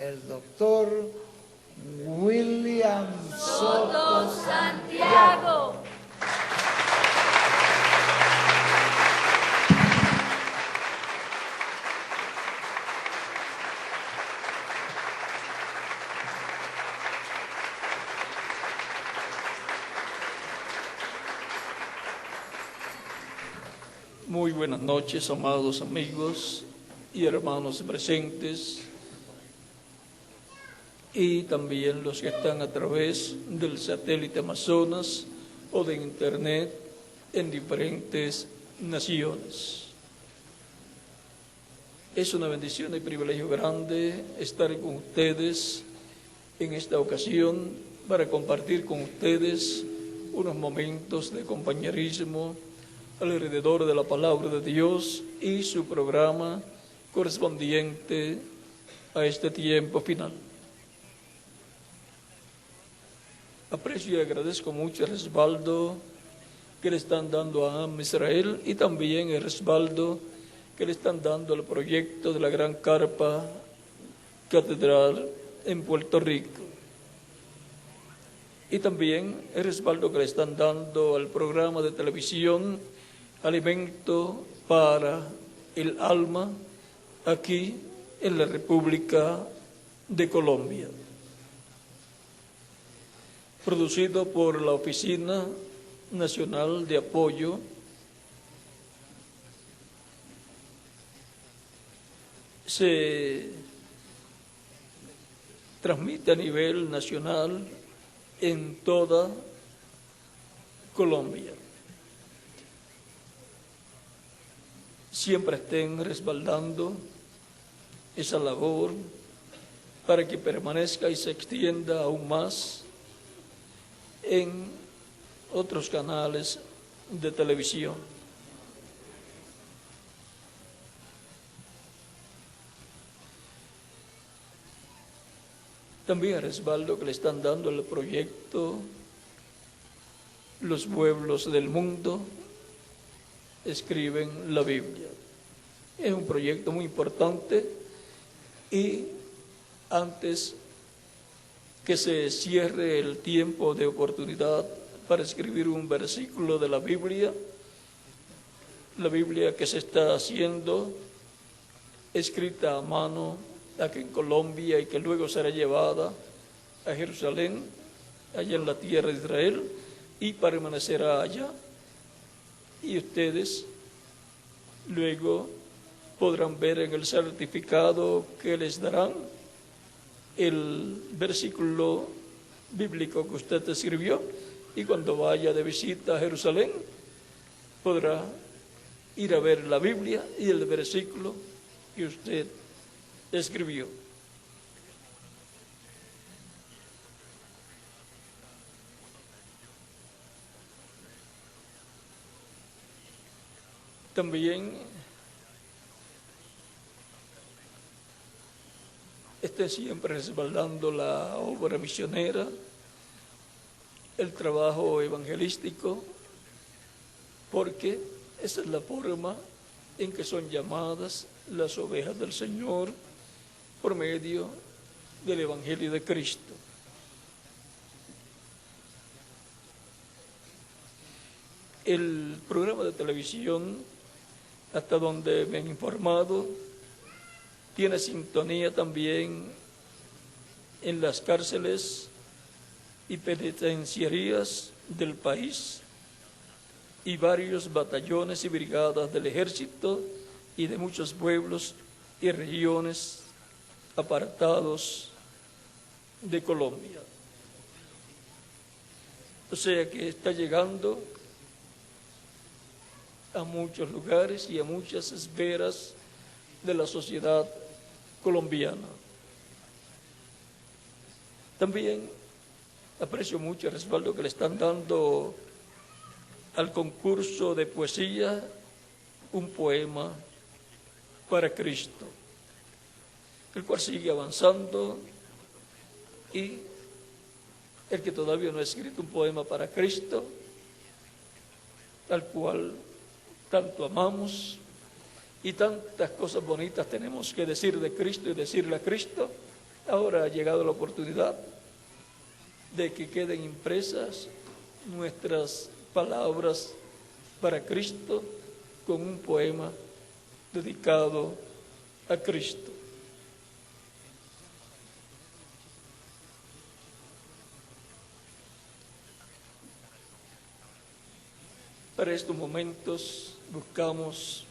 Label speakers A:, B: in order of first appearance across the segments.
A: el doctor William Soto Santiago.
B: Muy buenas noches, amados amigos y hermanos presentes, y también los que están a través del satélite Amazonas o de Internet en diferentes naciones. Es una bendición y privilegio grande estar con ustedes en esta ocasión para compartir con ustedes unos momentos de compañerismo alrededor de la palabra de Dios y su programa correspondiente a este tiempo final. Aprecio y agradezco mucho el respaldo que le están dando a AM Israel y también el respaldo que le están dando al proyecto de la Gran Carpa Catedral en Puerto Rico. Y también el respaldo que le están dando al programa de televisión Alimento para el Alma, aquí en la República de Colombia, producido por la Oficina Nacional de Apoyo se transmite a nivel nacional en toda Colombia. Siempre estén respaldando esa labor para que permanezca y se extienda aún más en otros canales de televisión. También el respaldo que le están dando al proyecto Los Pueblos del Mundo escriben la Biblia. Es un proyecto muy importante y antes que se cierre el tiempo de oportunidad para escribir un versículo de la Biblia que se está haciendo, escrita a mano aquí en Colombia y que luego será llevada a Jerusalén, allá en la tierra de Israel, y permanecerá allá. Y ustedes luego podrán ver en el certificado que les darán el versículo bíblico que usted escribió, y cuando vaya de visita a Jerusalén podrá ir a ver la Biblia y el versículo que usted escribió. También esté siempre respaldando la obra misionera, el trabajo evangelístico, porque esa es la forma en que son llamadas las ovejas del Señor por medio del Evangelio de Cristo. El programa de televisión, hasta donde me han informado, tiene sintonía también en las cárceles y penitenciarías del país y varios batallones y brigadas del ejército y de muchos pueblos y regiones apartados de Colombia. O sea que está llegando a muchos lugares y a muchas esferas de la sociedad colombiana. También aprecio mucho el respaldo que le están dando al concurso de poesía, un poema para Cristo, el cual sigue avanzando, y el que todavía no ha escrito un poema para Cristo, al cual tanto amamos y tantas cosas bonitas tenemos que decir de Cristo y decirle a Cristo, Ahora ha llegado la oportunidad de que queden impresas nuestras palabras para Cristo con un poema dedicado a Cristo. Para estos momentos buscamos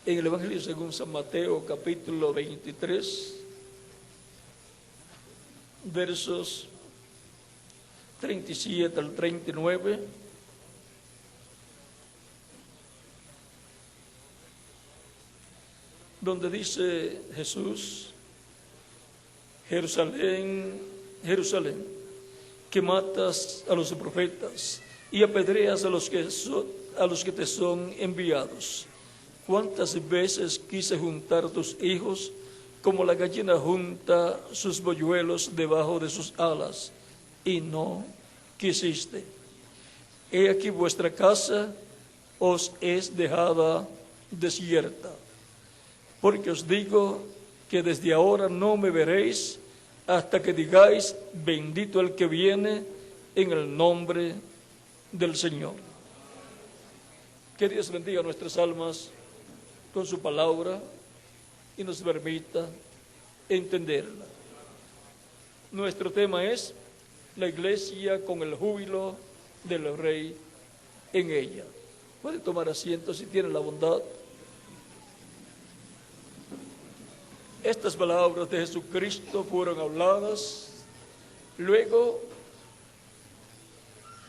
B: en el Evangelio según San Mateo, capítulo 23, versos 37 al 39, donde dice Jesús: Jerusalén, Jerusalén, que matas a los profetas y apedreas a los que te son enviados. ¿Cuántas veces quise juntar tus hijos como la gallina junta sus polluelos debajo de sus alas, y no quisiste? He aquí vuestra casa os es dejada desierta. Porque os digo que desde ahora no me veréis hasta que digáis: bendito el que viene en el nombre del Señor. Que Dios bendiga nuestras almas con su palabra y nos permita entenderla. Nuestro tema es la iglesia con el júbilo del Rey en ella. Puede tomar asiento si tiene la bondad. Estas palabras de Jesucristo fueron habladas luego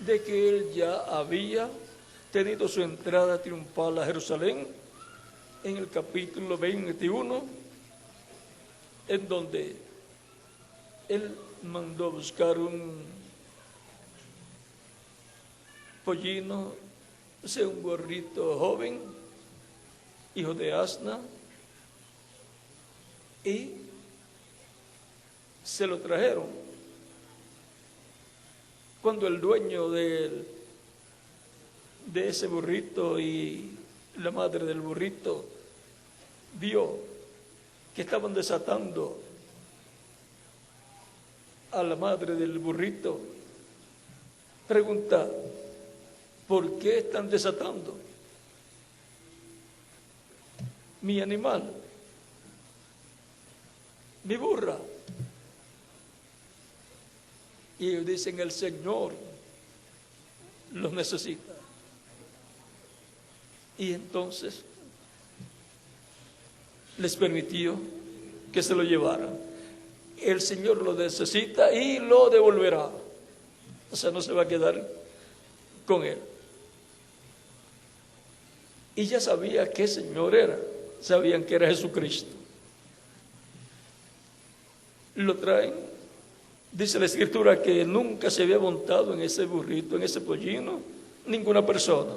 B: de que Él ya había tenido su entrada triunfal a Jerusalén en el capítulo 21, en donde Él mandó buscar un pollino, o sea, un burrito joven, hijo de asna, y se lo trajeron. Cuando el dueño de ese burrito y la madre del burrito vio que estaban desatando a la madre del burrito, pregunta: ¿por qué están desatando mi animal, mi burra? Y ellos dicen: el Señor los necesita. Y entonces les permitió que se lo llevaran. El Señor lo necesita y lo devolverá. O sea, no se va a quedar con él. Y ya sabía qué Señor era. Sabían que era Jesucristo. Lo traen. Dice la Escritura que nunca se había montado en ese burrito, en ese pollino, ninguna persona.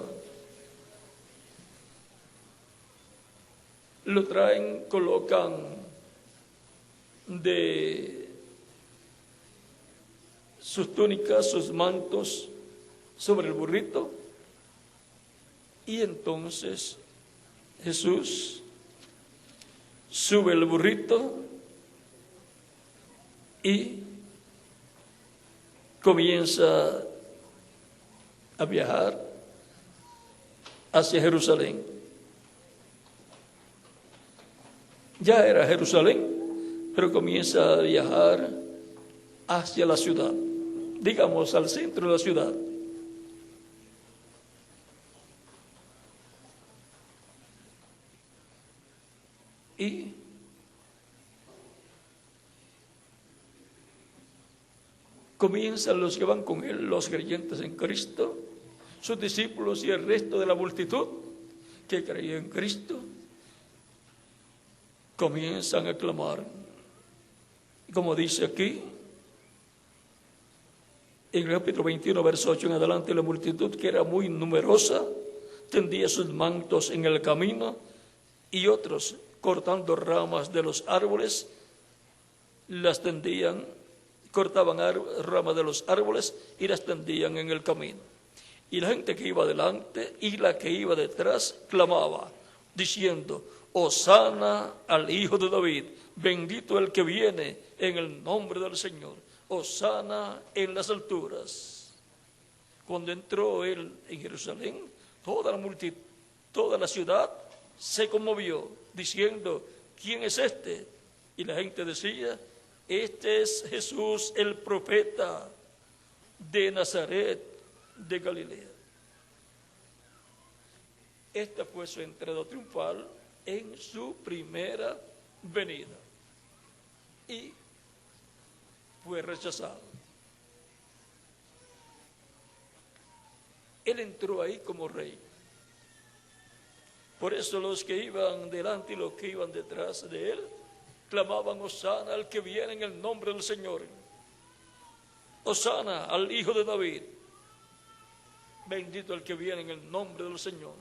B: Lo traen, colocan de sus túnicas, sus mantos sobre el burrito, y entonces Jesús sube el burrito y comienza a viajar hacia Jerusalén. Ya era Jerusalén, pero comienza a viajar hacia la ciudad, digamos al centro de la ciudad. Y comienzan los que van con él, los creyentes en Cristo, sus discípulos y el resto de la multitud que creía en Cristo, comienzan a clamar. Como dice aquí, en el capítulo 21, verso 8 en adelante: la multitud, que era muy numerosa, tendía sus mantos en el camino, y otros, cortando ramas de los árboles, las tendían, cortaban ramas de los árboles y las tendían en el camino. Y la gente que iba delante y la que iba detrás clamaba, diciendo: Hosana al Hijo de David, bendito el que viene en el nombre del Señor, hosana en las alturas. Cuando entró él en Jerusalén, toda la multitud, toda la ciudad se conmovió, diciendo, ¿quién es este? Y la gente decía, este es Jesús el profeta de Nazaret de Galilea. Esta fue su entrada triunfal en su primera venida. Y fue rechazado. Él entró ahí como rey. Por eso los que iban delante y los que iban detrás de él clamaban hosana al que viene en el nombre del Señor. Hosana al Hijo de David. Bendito el que viene en el nombre del Señor.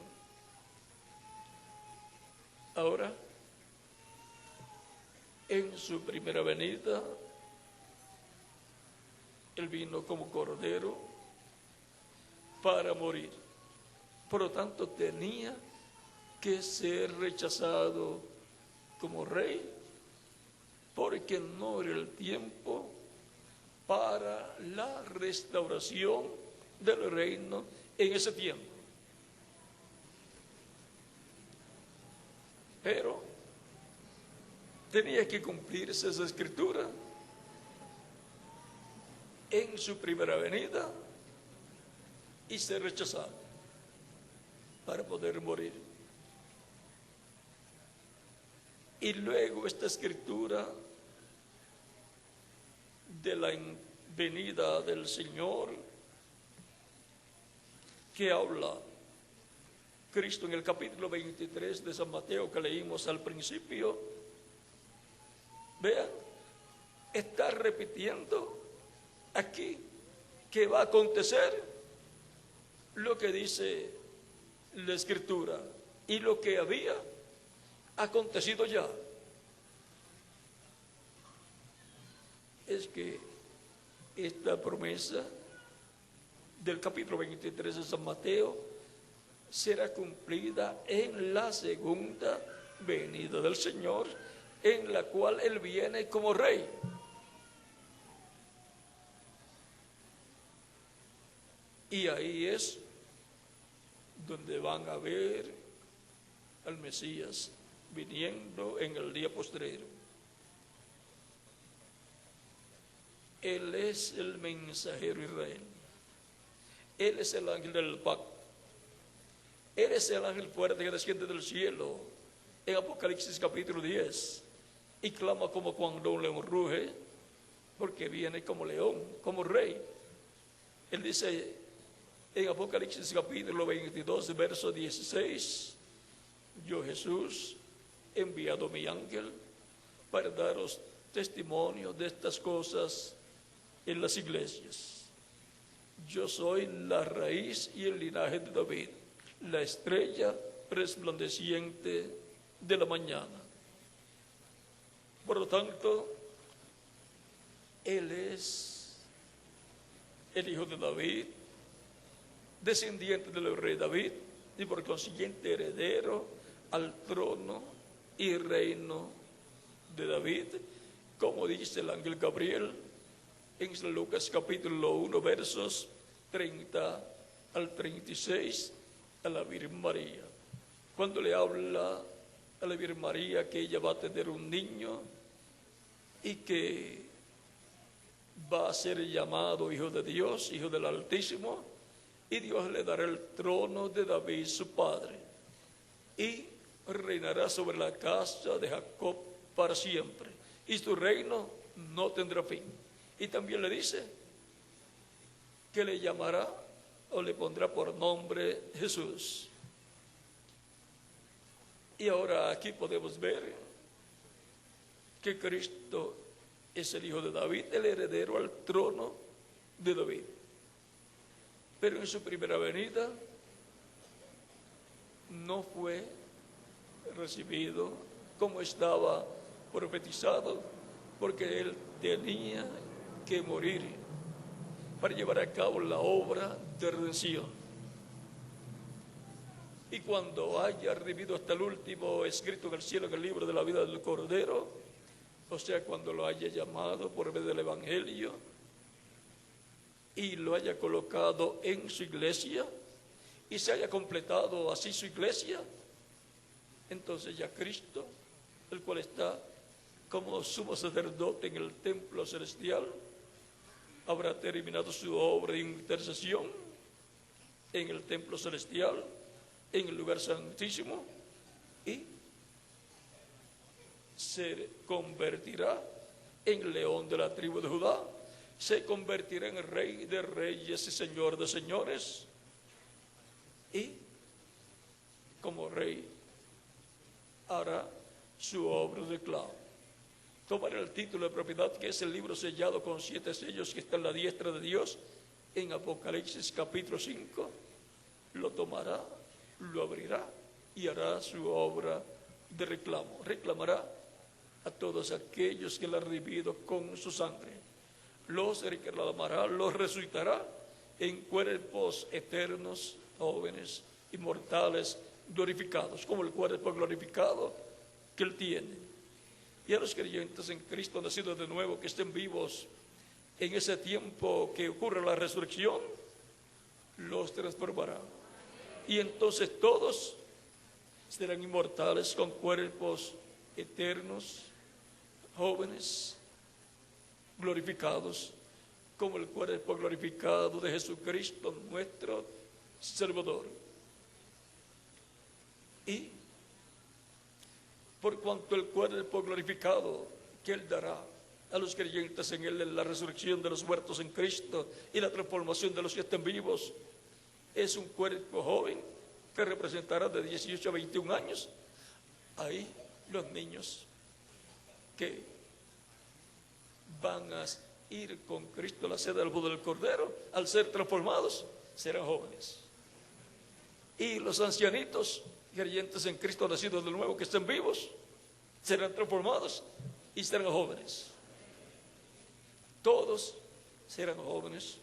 B: Ahora, en su primera venida, él vino como cordero para morir. Por lo tanto, tenía que ser rechazado como rey, porque no era el tiempo para la restauración del reino en ese tiempo. Pero tenía que cumplirse esa escritura en su primera venida y ser rechazado para poder morir. Y luego esta escritura de la venida del Señor que habla Cristo en el capítulo 23 de San Mateo que leímos al principio. Vean, está repitiendo aquí que va a acontecer lo que dice la Escritura y lo que había acontecido ya. Es que esta promesa del capítulo 23 de San Mateo será cumplida en la segunda venida del Señor, en la cual Él viene como Rey. Y ahí es donde van a ver al Mesías viniendo en el día postrero. Él es el mensajero Israel. Él es el ángel del pacto. Él es el ángel fuerte que desciende del cielo en Apocalipsis capítulo 10 y clama como cuando un león ruge, porque viene como león, como rey. Él dice en Apocalipsis capítulo 22, verso 16, yo Jesús he enviado mi ángel para daros testimonio de estas cosas en las iglesias. Yo soy la raíz y el linaje de David, la estrella resplandeciente de la mañana. Por lo tanto, Él es el hijo de David, descendiente del rey David y por consiguiente heredero al trono y reino de David, como dice el ángel Gabriel en San Lucas capítulo 1 versos 30 al 36 a la Virgen María, cuando le habla a la Virgen María que ella va a tener un niño y que va a ser llamado Hijo de Dios, Hijo del Altísimo, y Dios le dará el trono de David su padre y reinará sobre la casa de Jacob para siempre y su reino no tendrá fin. Y también le dice que le llamará o le pondrá por nombre Jesús. Y ahora aquí podemos ver que Cristo es el hijo de David, el heredero al trono de David. Pero en su primera venida no fue recibido como estaba profetizado, porque él tenía que morir para llevar a cabo la obra de redención. Y cuando haya revivido hasta el último escrito en el cielo, en el libro de la vida del Cordero, O sea, cuando lo haya llamado por medio del Evangelio y lo haya colocado en su iglesia y se haya completado así su iglesia, entonces ya Cristo, el cual está como sumo sacerdote en el templo celestial, habrá terminado su obra de intercesión en el templo celestial, en el lugar santísimo, y se convertirá en león de la tribu de Judá, se convertirá en rey de reyes y señor de señores, y como rey hará su obra de clavo. Tomará el título de propiedad, que es el libro sellado con 7 sellos que está en la diestra de Dios, en Apocalipsis capítulo 5, lo tomará, lo abrirá y hará su obra de reclamo. Reclamará a todos aquellos que le han redimido con su sangre. Los reclamará, los resucitará en cuerpos eternos, jóvenes, inmortales, glorificados, como el cuerpo glorificado que Él tiene. Y a los creyentes en Cristo nacidos de nuevo, que estén vivos en ese tiempo que ocurre la resurrección, los transformará. Y entonces todos serán inmortales con cuerpos eternos, jóvenes, glorificados, como el cuerpo glorificado de Jesucristo, nuestro Salvador. Y por cuanto el cuerpo glorificado que Él dará a los creyentes en Él, en la resurrección de los muertos en Cristo y la transformación de los que estén vivos, es un cuerpo joven que representará de 18 a 21 años. Ahí los niños que van a ir con Cristo a la sede del boda del Cordero, al ser transformados, serán jóvenes. Y los ancianitos creyentes en Cristo nacidos de nuevo que estén vivos, serán transformados y serán jóvenes. Todos serán jóvenes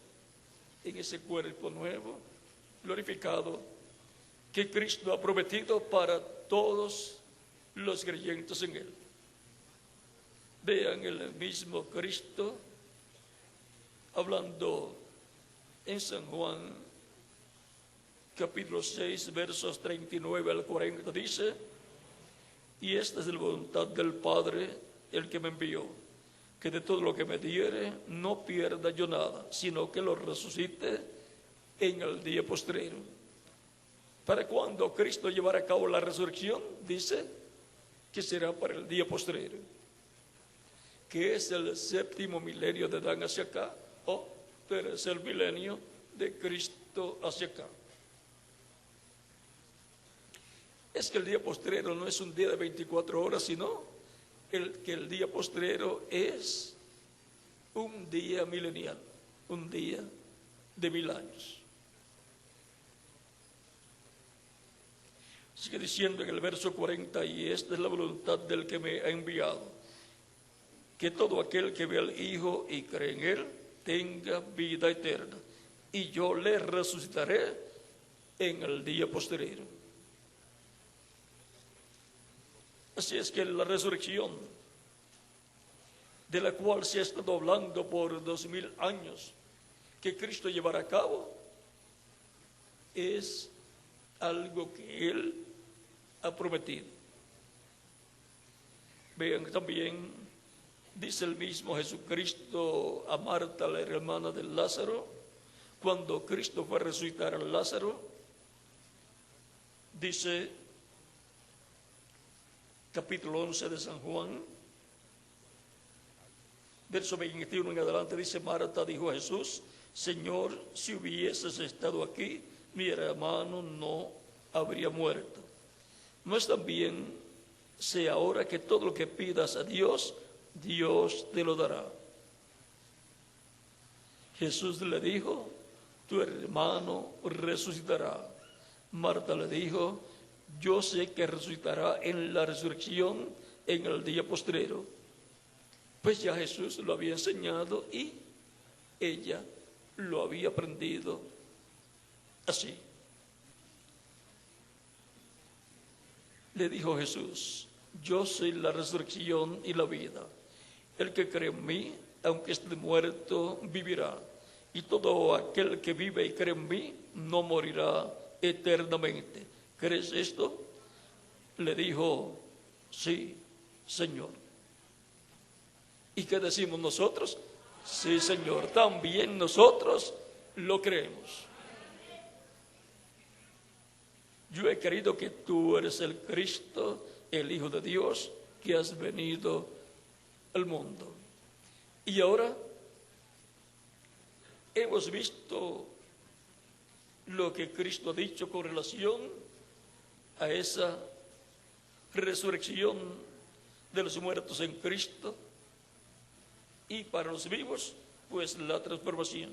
B: en ese cuerpo nuevo, glorificado, que Cristo ha prometido para todos los creyentes en Él. Vean el mismo Cristo hablando en San Juan capítulo 6, versos 39 al 40, dice: y esta es la voluntad del Padre, el que me envió, que de todo lo que me diere no pierda yo nada, sino que lo resucite en el día postrero. ¿Para cuándo Cristo llevará a cabo la resurrección? Dice que será para el día postrero, que es el 7º milenio de Adán hacia acá, o tercer milenio de Cristo hacia acá. Es que el día postrero no es un día de 24 horas, sino que el día postrero es un día milenial, un día de 1000 años. Sigue diciendo en el verso 40, y esta es la voluntad del que me ha enviado, que todo aquel que ve al Hijo y cree en Él tenga vida eterna, y yo le resucitaré en el día postrero. Así es que la resurrección, de la cual se ha estado hablando por 2000 años, que Cristo llevará a cabo, es algo que Él ha prometido. Vean también, dice el mismo Jesucristo a Marta, la hermana de Lázaro, cuando Cristo fue a resucitar a Lázaro, dice capítulo 11 de San Juan, verso 21 en adelante, dice: Marta dijo a Jesús: Señor, si hubieses estado aquí, mi hermano no habría muerto. Mas también sé ahora que todo lo que pidas a Dios, Dios te lo dará. Jesús le dijo: tu hermano resucitará. Marta le dijo: yo sé que resucitará en la resurrección en el día postrero. Pues ya Jesús lo había enseñado y ella lo había aprendido así. Le dijo Jesús: yo soy la resurrección y la vida. El que cree en mí, aunque esté muerto, vivirá. Y todo aquel que vive y cree en mí, no morirá eternamente. ¿Crees esto? Le dijo, sí, Señor. ¿Y qué decimos nosotros? Sí, Señor, también nosotros lo creemos. Yo he creído que tú eres el Cristo, el Hijo de Dios, que has venido al mundo. Y ahora hemos visto lo que Cristo ha dicho con relación a esa resurrección de los muertos en Cristo, y para los vivos, pues la transformación.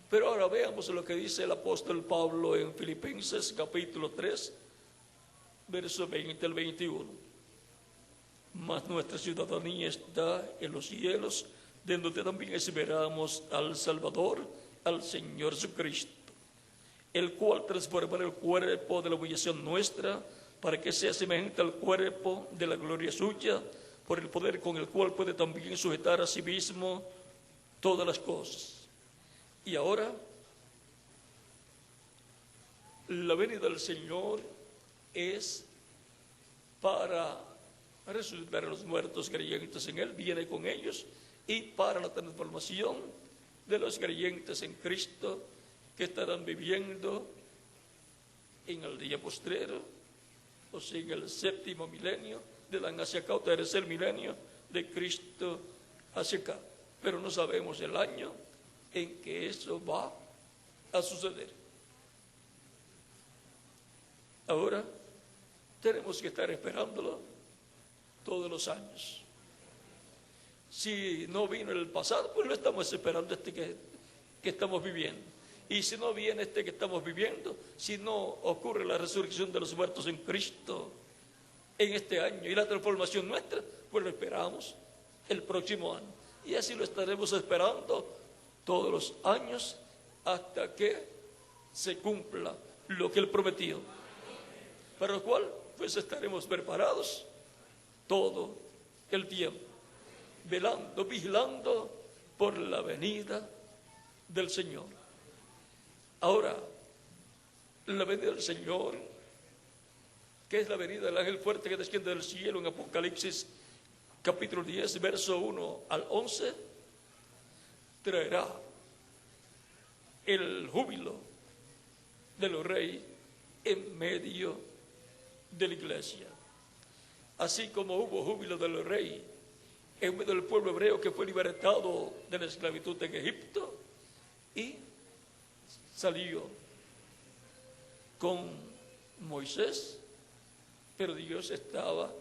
B: Pero ahora veamos lo que dice el apóstol Pablo en Filipenses capítulo 3, verso 20 al 21. Mas nuestra ciudadanía está en los cielos, de donde también esperamos al Salvador, al Señor Jesucristo, el cual transformará el cuerpo de la humillación nuestra, para que sea semejante al cuerpo de la gloria suya, por el poder con el cual puede también sujetar a sí mismo todas las cosas. Y ahora, la venida del Señor es para resucitar a los muertos creyentes en Él, viene con ellos, y para la transformación de los creyentes en Cristo, que estarán viviendo en el día postrero, o sea, en el séptimo milenio, de la hacia acá, o tercer milenio de Cristo hacia acá. Pero no sabemos el año en que eso va a suceder. Ahora tenemos que estar esperándolo todos los años. Si no vino el pasado, pues lo estamos esperando que estamos viviendo. Y si no viene que estamos viviendo, si no ocurre la resurrección de los muertos en Cristo en este año y la transformación nuestra, pues lo esperamos el próximo año. Y así lo estaremos esperando todos los años hasta que se cumpla lo que Él prometió. Para lo cual, pues estaremos preparados todo el tiempo, velando, vigilando por la venida del Señor. Ahora, la venida del Señor, que es la venida del ángel fuerte que desciende del cielo en Apocalipsis capítulo 10, verso 1 al 11, traerá el júbilo de los reyes en medio de la iglesia. Así como hubo júbilo de los reyes en medio del pueblo hebreo que fue libertado de la esclavitud en Egipto y salió con Moisés, pero Dios estaba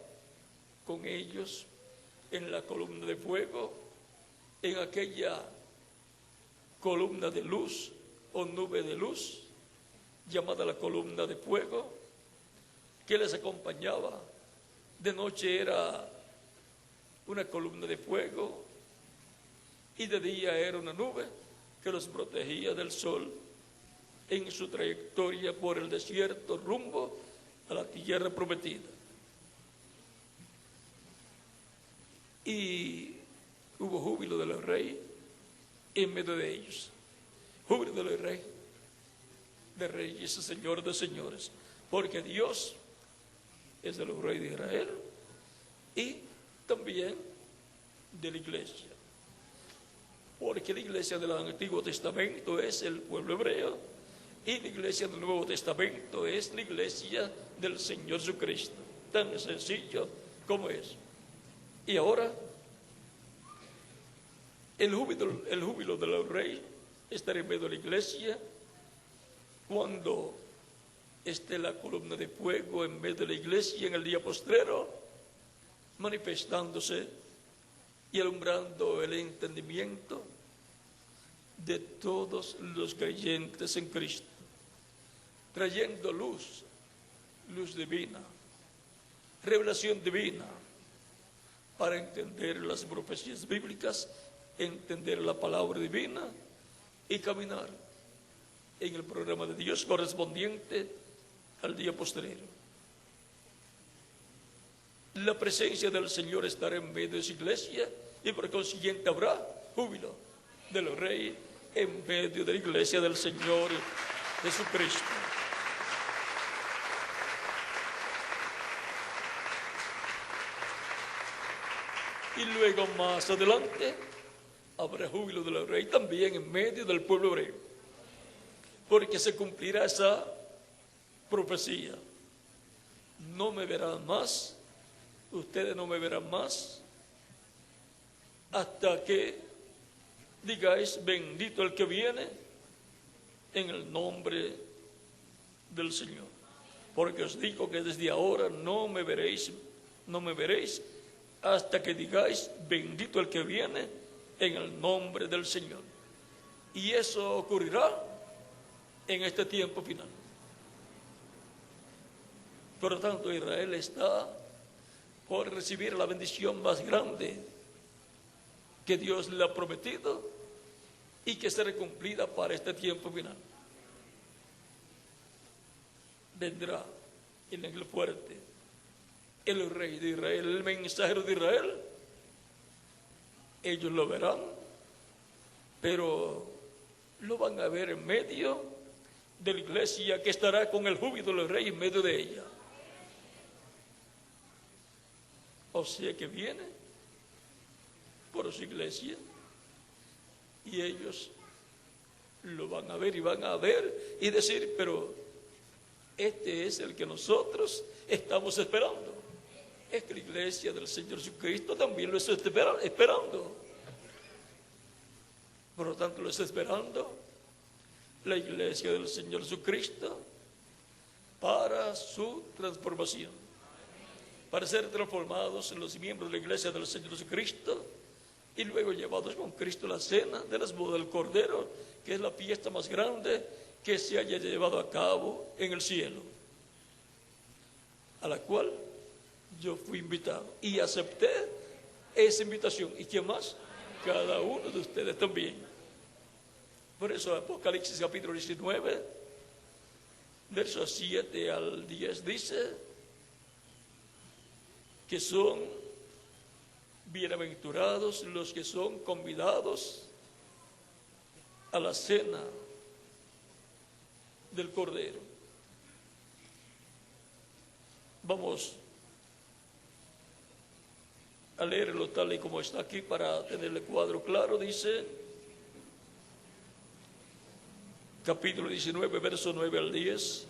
B: con ellos en la columna de fuego, en aquella columna de luz o nube de luz, llamada la columna de fuego, que les acompañaba. De noche era una columna de fuego y de día era una nube que los protegía del sol en su trayectoria por el desierto rumbo a la tierra prometida. Y hubo júbilo de los reyes en medio de ellos. Júbilo de los reyes, de reyes y Señor de señores, porque Dios es de los reyes de Israel y también de la iglesia. Porque la iglesia del Antiguo Testamento es el pueblo hebreo y la iglesia del Nuevo Testamento es la iglesia del Señor Jesucristo. Tan sencillo como es. Y ahora, el júbilo de los reyes estará en medio de la iglesia cuando esté la columna de fuego en medio de la iglesia en el día postrero, manifestándose y alumbrando el entendimiento de todos los creyentes en Cristo, trayendo luz divina, revelación divina, para entender las profecías bíblicas, entender la palabra divina y caminar en el programa de Dios correspondiente al día postrero. La presencia del Señor estará en medio de su iglesia y por consiguiente habrá júbilo de los reyes en medio de la iglesia del Señor Jesucristo. Y luego más adelante habrá júbilo de los reyes también en medio del pueblo hebreo, porque se cumplirá esa profecía. No me verán más, ustedes no me verán más, hasta que digáis, bendito el que viene en el nombre del Señor. Porque os digo que desde ahora no me veréis hasta que digáis, bendito el que viene en el nombre del Señor. Y eso ocurrirá en este tiempo final. Por lo tanto, Israel está por recibir la bendición más grande que Dios le ha prometido y que será cumplida para este tiempo final. Vendrá en el fuerte el rey de Israel, el mensajero de Israel. Ellos lo verán, pero lo van a ver en medio de la iglesia que estará con el júbilo de los reyes en medio de ella. O sea que viene por su iglesia y ellos lo van a ver y decir, pero este es el que nosotros estamos esperando. Es que la iglesia del Señor Jesucristo también lo está esperando. Por lo tanto, lo está esperando la iglesia del Señor Jesucristo para su transformación, para ser transformados en los miembros de la iglesia del Señor Jesucristo y luego llevados con Cristo a la cena de las bodas del Cordero, que es la fiesta más grande que se haya llevado a cabo en el cielo, a la cual yo fui invitado y acepté esa invitación. ¿Y quién más? Cada uno de ustedes también. Por eso Apocalipsis capítulo 19, versos 7 al 10 dice que son bienaventurados los que son convidados a la cena del Cordero. Vamos a leerlo tal y como está aquí para tener el cuadro claro. Dice, capítulo 19, verso 9 al 10,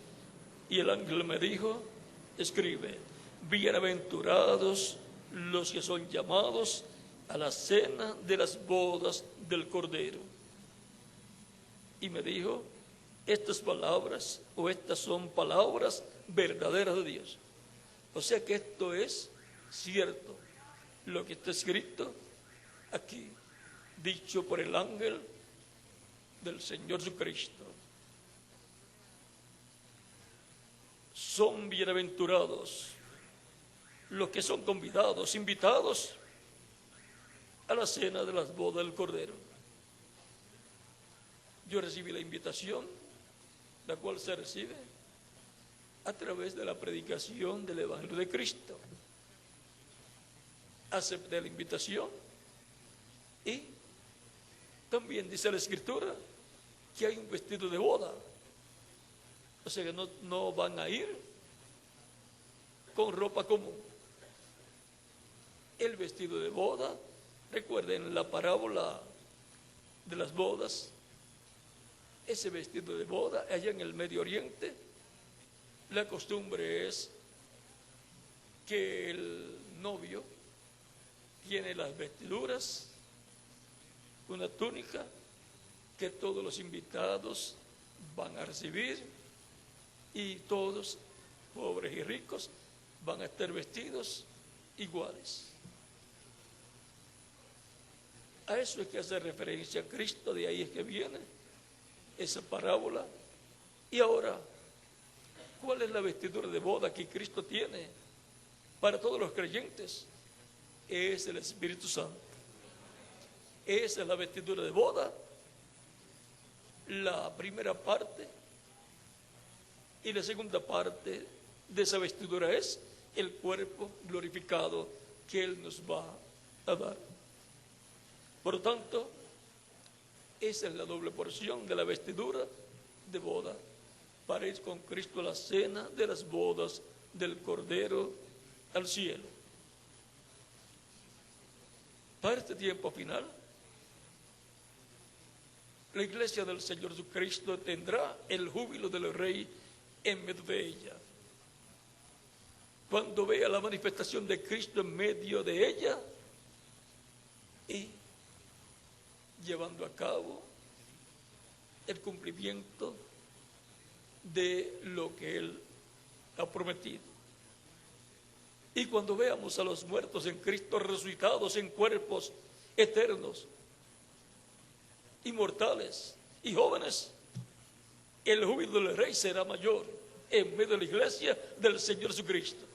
B: y el ángel me dijo, escribe, bienaventurados los que son llamados a la cena de las bodas del Cordero. Y me dijo, estas palabras o estas son palabras verdaderas de Dios. O sea que esto es cierto, lo que está escrito aquí, dicho por el ángel del Señor Jesucristo. Son bienaventurados los que son convidados, invitados a la cena de las bodas del Cordero. Yo recibí la invitación, la cual se recibe a través de la predicación del Evangelio de Cristo. Acepté la invitación y también dice la Escritura que hay un vestido de boda. O sea que no van a ir con ropa común. El vestido de boda, recuerden la parábola de las bodas, ese vestido de boda allá en el Medio Oriente, la costumbre es que el novio tiene las vestiduras, una túnica que todos los invitados van a recibir y todos, pobres y ricos, van a estar vestidos iguales. A eso es que hace referencia a Cristo, de ahí es que viene esa parábola. Y ahora, ¿cuál es la vestidura de boda que Cristo tiene para todos los creyentes? Es el Espíritu Santo. Esa es la vestidura de boda, la primera parte. Y la segunda parte de esa vestidura es el cuerpo glorificado que Él nos va a dar. Por lo tanto, esa es la doble porción de la vestidura de boda, para ir con Cristo a la cena de las bodas del Cordero al cielo. Para este tiempo final, la iglesia del Señor Jesucristo tendrá el júbilo del Rey en medio de ella. Cuando vea la manifestación de Cristo en medio de ella y llevando a cabo el cumplimiento de lo que Él ha prometido. Y cuando veamos a los muertos en Cristo resucitados en cuerpos eternos, inmortales y jóvenes, el júbilo del Rey será mayor en medio de la iglesia del Señor Jesucristo.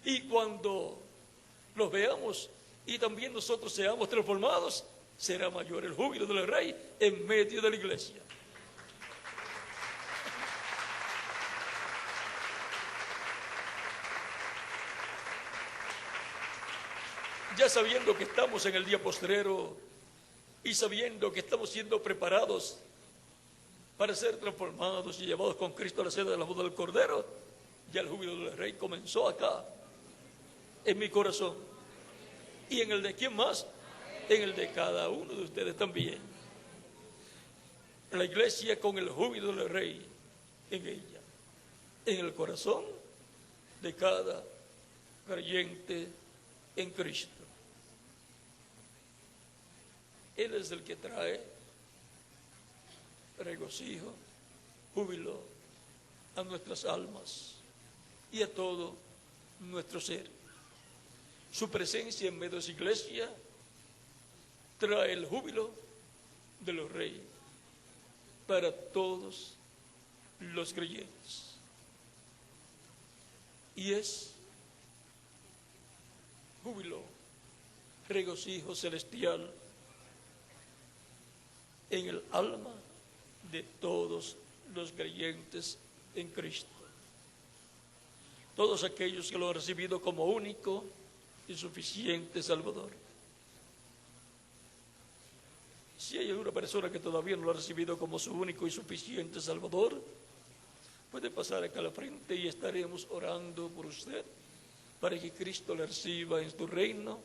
B: Y cuando los veamos y también nosotros seamos transformados, será mayor el júbilo del Rey en medio de la iglesia. Ya sabiendo que estamos en el día postrero y sabiendo que estamos siendo preparados para ser transformados y llevados con Cristo a la cena de la boda del Cordero, ya el júbilo del Rey comenzó acá, en mi corazón. ¿Y en el de quién más? En el de cada uno de ustedes también. La iglesia con el júbilo del Rey en ella, en el corazón de cada creyente en Cristo. Él es el que trae regocijo, júbilo a nuestras almas y a todo nuestro ser. Su presencia en medio de su iglesia trae el júbilo de los reyes para todos los creyentes. Y es júbilo, regocijo celestial en el alma de todos los creyentes en Cristo. Todos aquellos que lo han recibido como único y suficiente Salvador. Si hay alguna persona que todavía no lo ha recibido como su único y suficiente Salvador, puede pasar acá a la frente y estaremos orando por usted para que Cristo le reciba en su reino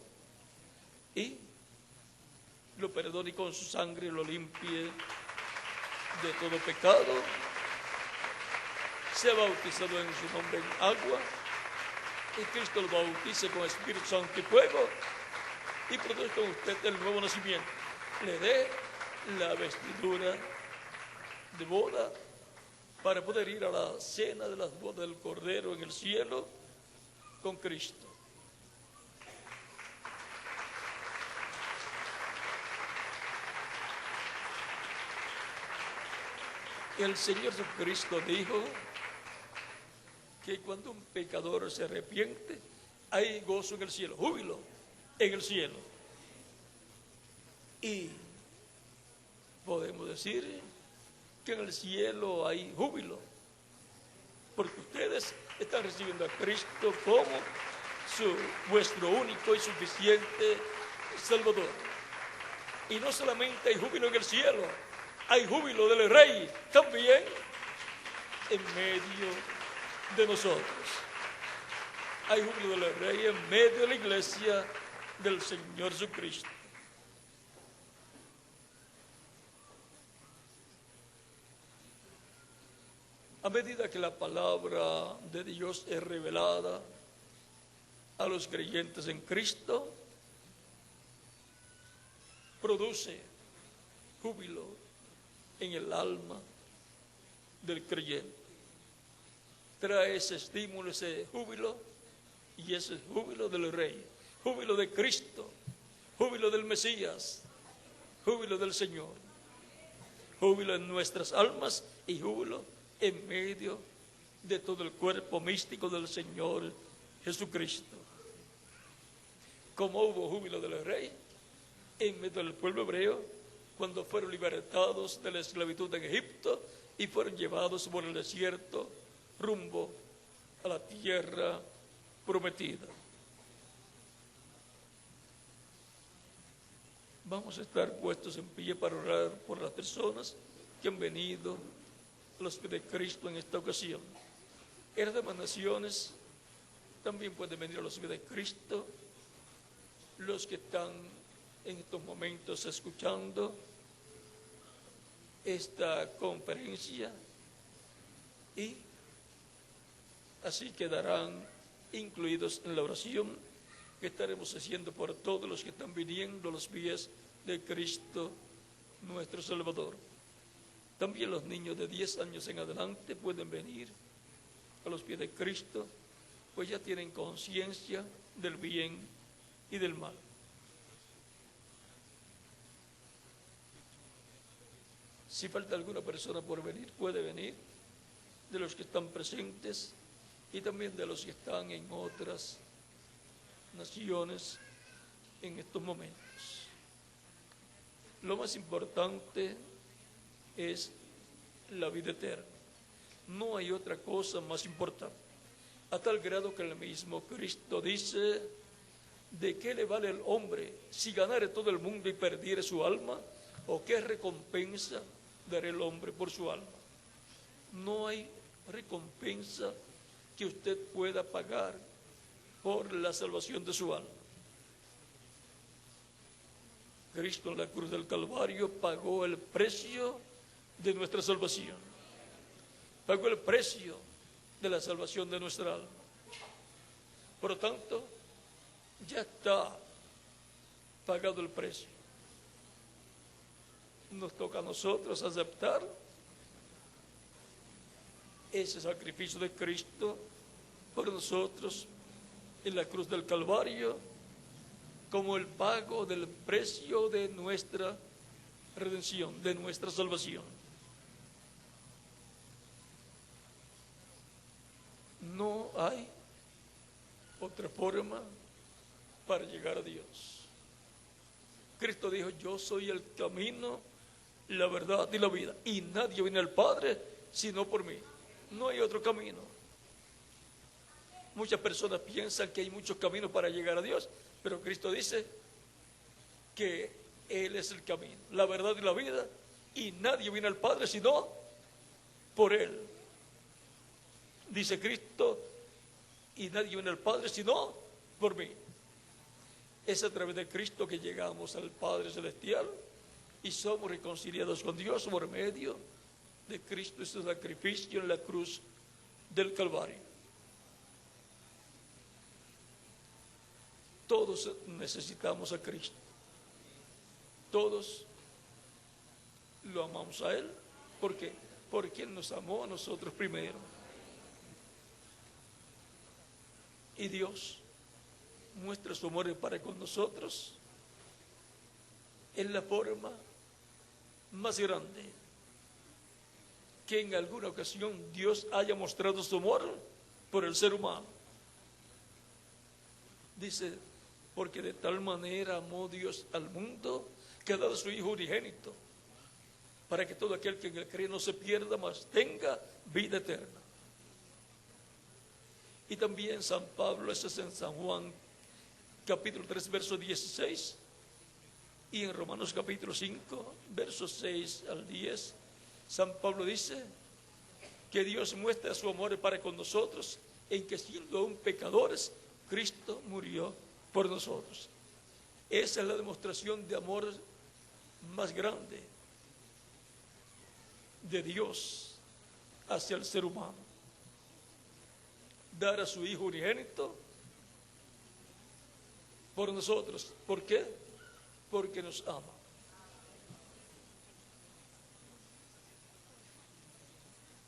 B: y lo perdone y con su sangre lo limpie de todo pecado. Sea bautizado en su nombre en agua y Cristo lo bautice con Espíritu Santo y fuego y produzca en usted el nuevo nacimiento. Le dé la vestidura de boda para poder ir a la cena de las bodas del Cordero en el cielo con Cristo. El Señor Jesucristo dijo que cuando un pecador se arrepiente, hay gozo en el cielo, júbilo en el cielo. Y podemos decir que en el cielo hay júbilo, porque ustedes están recibiendo a Cristo como vuestro único y suficiente Salvador. Y no solamente hay júbilo en el cielo, hay júbilo del Rey también en medio de nosotros. Hay júbilo del Rey en medio de la iglesia del Señor Jesucristo. A medida que la palabra de Dios es revelada a los creyentes en Cristo, produce júbilo en el alma del creyente. Trae ese estímulo, ese júbilo, y ese júbilo del Rey, júbilo de Cristo, júbilo del Mesías, júbilo del Señor, júbilo en nuestras almas y júbilo en medio de todo el cuerpo místico del Señor Jesucristo. Como hubo júbilo del Rey en medio del pueblo hebreo cuando fueron libertados de la esclavitud en Egipto y fueron llevados por el desierto rumbo a la tierra prometida. Vamos a estar puestos en pie para orar por las personas que han venido a los pies de Cristo en esta ocasión. En las demás naciones también pueden venir a los pies de Cristo los que están en estos momentos escuchando esta conferencia, y así quedarán incluidos en la oración que estaremos haciendo por todos los que están viniendo a los pies de Cristo nuestro Salvador. También los niños de 10 años en adelante pueden venir a los pies de Cristo, pues ya tienen conciencia del bien y del mal. Si falta alguna persona por venir, puede venir, de los que están presentes y también de los que están en otras naciones en estos momentos. Lo más importante es la vida eterna. No hay otra cosa más importante. A tal grado que el mismo Cristo dice: ¿de qué le vale el hombre si ganare todo el mundo y perdiere su alma? ¿O qué recompensa dará el hombre por su alma? No hay recompensa que usted pueda pagar por la salvación de su alma. Cristo en la cruz del Calvario pagó el precio de nuestra salvación. Pagó el precio de la salvación de nuestra alma. Por lo tanto, ya está pagado el precio. Nos toca a nosotros aceptar ese sacrificio de Cristo por nosotros en la cruz del Calvario como el pago del precio de nuestra redención, de nuestra salvación. No hay otra forma para llegar a Dios. Cristo dijo: yo soy el camino, la verdad y la vida, y nadie viene al Padre sino por mí. No hay otro camino. Muchas personas piensan que hay muchos caminos para llegar a Dios, pero Cristo dice que Él es el camino, la verdad y la vida, y nadie viene al Padre sino por Él. Dice Cristo: y nadie viene al Padre sino por mí. Es a través de Cristo que llegamos al Padre Celestial y somos reconciliados con Dios por medio de Cristo y su sacrificio en la cruz del Calvario. Todos necesitamos a Cristo. Todos lo amamos a Él. ¿Por qué? Porque Él nos amó a nosotros primero. Y Dios muestra su amor para con nosotros en la forma más grande que en alguna ocasión Dios haya mostrado su amor por el ser humano. Dice: porque de tal manera amó Dios al mundo que ha dado a su Hijo unigénito, para que todo aquel que en él cree no se pierda, mas tenga vida eterna. Y también San Pablo, eso es en San Juan capítulo 3, verso 16, y en Romanos capítulo 5, versos 6 al 10, San Pablo dice que Dios muestra su amor para con nosotros en que, siendo aún pecadores, Cristo murió por nosotros. Esa es la demostración de amor más grande de Dios hacia el ser humano. Dar a su Hijo unigénito por nosotros. ¿Por qué? Porque nos ama.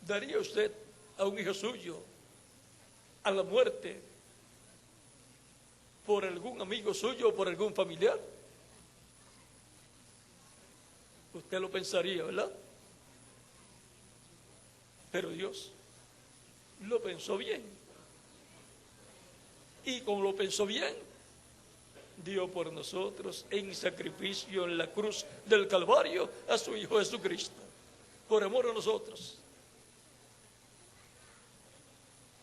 B: ¿Daría usted a un hijo suyo a la muerte por algún amigo suyo o por algún familiar? Usted lo pensaría, ¿verdad? Pero Dios lo pensó bien. Y como lo pensó bien, dio por nosotros en sacrificio en la cruz del Calvario a su Hijo Jesucristo, por amor a nosotros.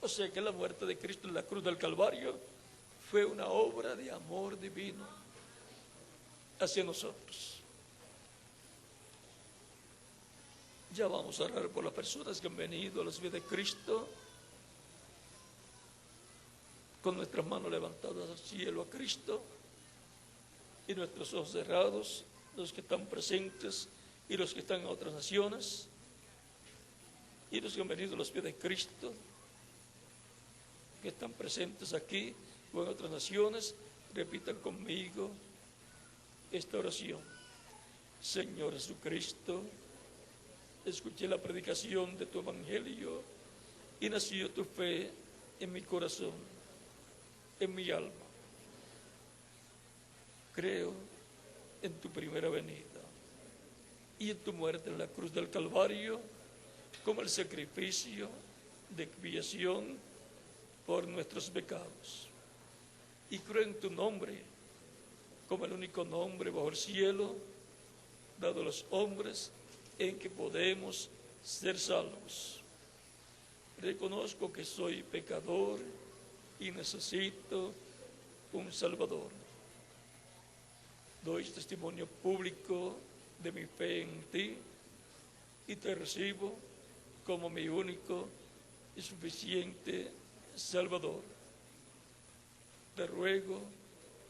B: O sea que la muerte de Cristo en la cruz del Calvario fue una obra de amor divino hacia nosotros. Ya vamos a orar por las personas que han venido a los pies de Cristo con nuestras manos levantadas al cielo a Cristo y nuestros ojos cerrados, los que están presentes y los que están en otras naciones, y los que han venido a los pies de Cristo, que están presentes aquí o en otras naciones, repitan conmigo esta oración. Señor Jesucristo, escuché la predicación de tu evangelio y nació tu fe en mi corazón, en mi alma. Creo en tu primera venida y en tu muerte en la cruz del Calvario como el sacrificio de expiación por nuestros pecados. Y creo en tu nombre como el único nombre bajo el cielo dado a los hombres en que podemos ser salvos. Reconozco que soy pecador y necesito un Salvador. Doy testimonio público de mi fe en ti y te recibo como mi único y suficiente Salvador. Te ruego,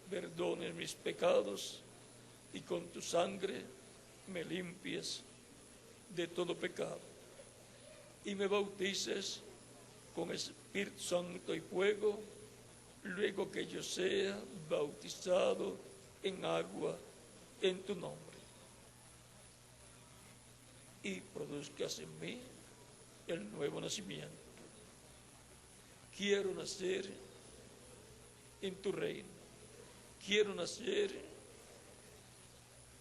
B: perdones mis pecados y con tu sangre me limpies de todo pecado y me bautices con Espíritu Santo y fuego, luego que yo sea bautizado en agua en tu nombre, y produzcas en mí el nuevo nacimiento. Quiero nacer en tu reino, quiero nacer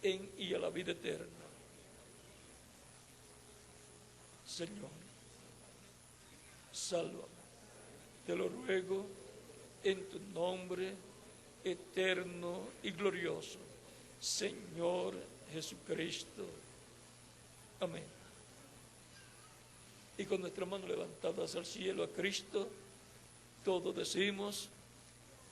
B: en y a la vida eterna. Señor, sálvame, te lo ruego en tu nombre eterno y glorioso, Señor Jesucristo. Amén. Y con nuestras manos levantadas al cielo a Cristo, todos decimos: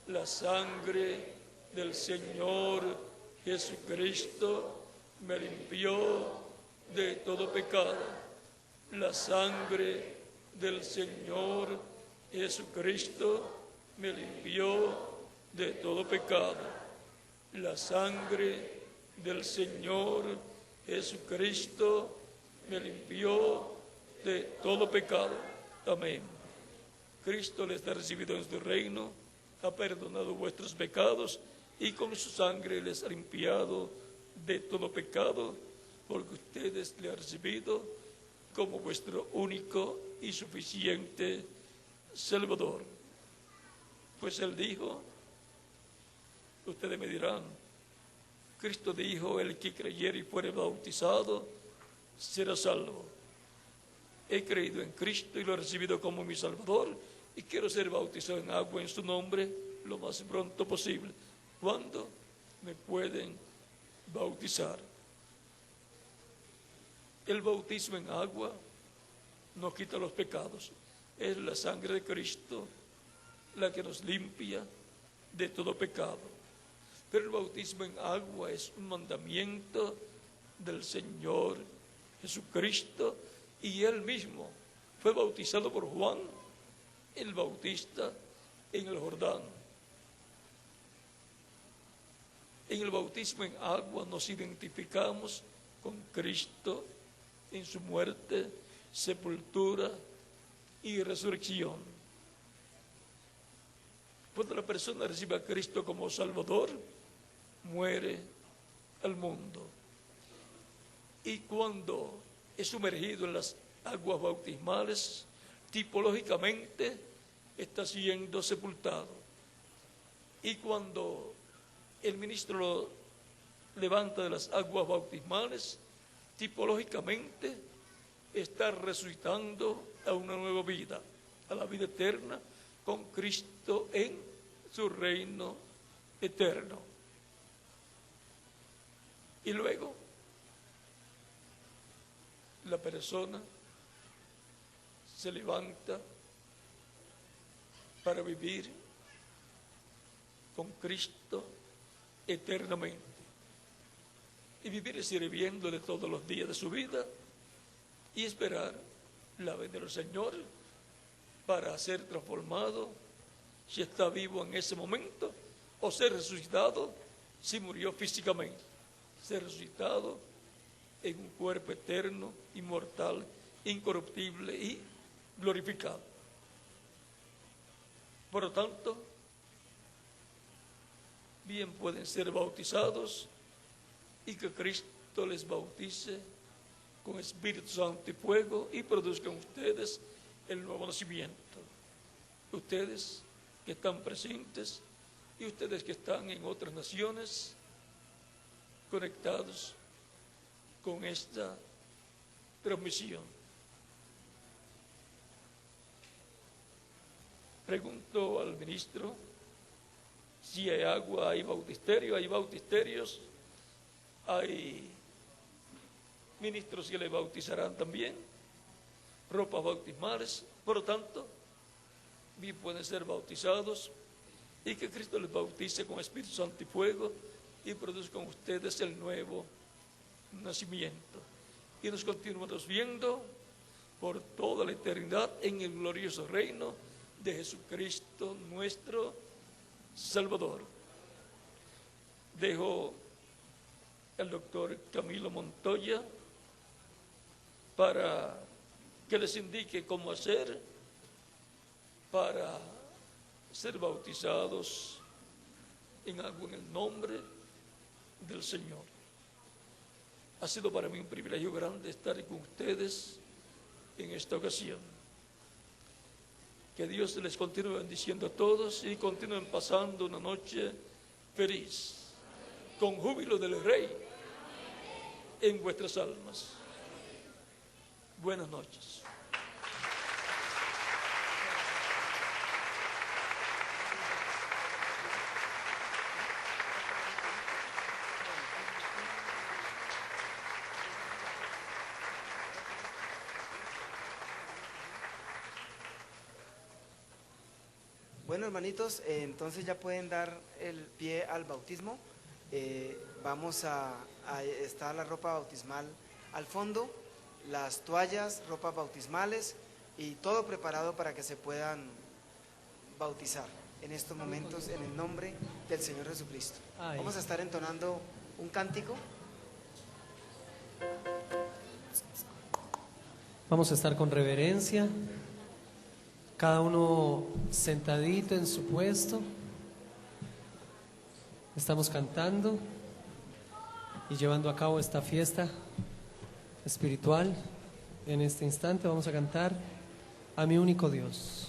B: la sangre del Señor Jesucristo me limpió de todo pecado. La sangre del Señor Jesucristo me limpió de todo pecado. La sangre del Señor Jesucristo me limpió de todo pecado. Amén. Cristo les ha recibido en su reino, ha perdonado vuestros pecados y con su sangre les ha limpiado de todo pecado, porque ustedes le han recibido como vuestro único y suficiente Salvador. Pues Él dijo, ustedes me dirán, Cristo dijo: el que creyere y fuere bautizado será salvo. He creído en Cristo y lo he recibido como mi Salvador y quiero ser bautizado en agua en su nombre lo más pronto posible. ¿Cuándo me pueden bautizar? El bautismo en agua no quita los pecados. Es la sangre de Cristo la que nos limpia de todo pecado. Pero el bautismo en agua es un mandamiento del Señor Jesucristo, y Él mismo fue bautizado por Juan el Bautista en el Jordán. En el bautismo en agua nos identificamos con Cristo en su muerte, sepultura y resurrección. Cuando la persona recibe a Cristo como Salvador, muere al mundo. Y cuando es sumergido en las aguas bautismales, tipológicamente está siendo sepultado. Y cuando el ministro lo levanta de las aguas bautismales, tipológicamente está resucitando a una nueva vida, a la vida eterna con Cristo en su reino eterno. Y luego la persona se levanta para vivir con Cristo eternamente y vivir sirviéndole todos los días de su vida y esperar la venida del Señor para ser transformado, si está vivo en ese momento, o ser resucitado si murió físicamente, ser resucitado en un cuerpo eterno, inmortal, incorruptible y glorificado. Por lo tanto, bien pueden ser bautizados y que Cristo les bautice con Espíritu Santo y fuego y produzcan ustedes el nuevo nacimiento. Ustedes que están presentes y ustedes que están en otras naciones conectados con esta transmisión. Pregunto al ministro si hay agua, hay bautisterios, hay ministros que le bautizarán también, ropas bautismales, por lo tanto, bien pueden ser bautizados y que Cristo les bautice con Espíritu Santo y fuego y produzca con ustedes el nuevo nacimiento. Y nos continuamos viendo por toda la eternidad en el glorioso reino de Jesucristo nuestro Salvador. Dejo al doctor Camilo Montoya para que les indique cómo hacer para ser bautizados en algo en el nombre del Señor. Ha sido para mí un privilegio grande estar con ustedes en esta ocasión. Que Dios les continúe bendiciendo a todos y continúen pasando una noche feliz, con júbilo del Rey en vuestras almas. Buenas noches.
C: Bueno, hermanitos, entonces ya pueden dar el pie al bautismo. Está la ropa bautismal al fondo, las toallas, ropas bautismales y todo preparado para que se puedan bautizar en estos momentos en el nombre del Señor Jesucristo. Vamos a estar entonando un cántico.
D: Vamos a estar con reverencia, cada uno sentadito en su puesto. Estamos cantando y llevando a cabo esta fiesta espiritual. En este instante vamos a cantar a mi único Dios.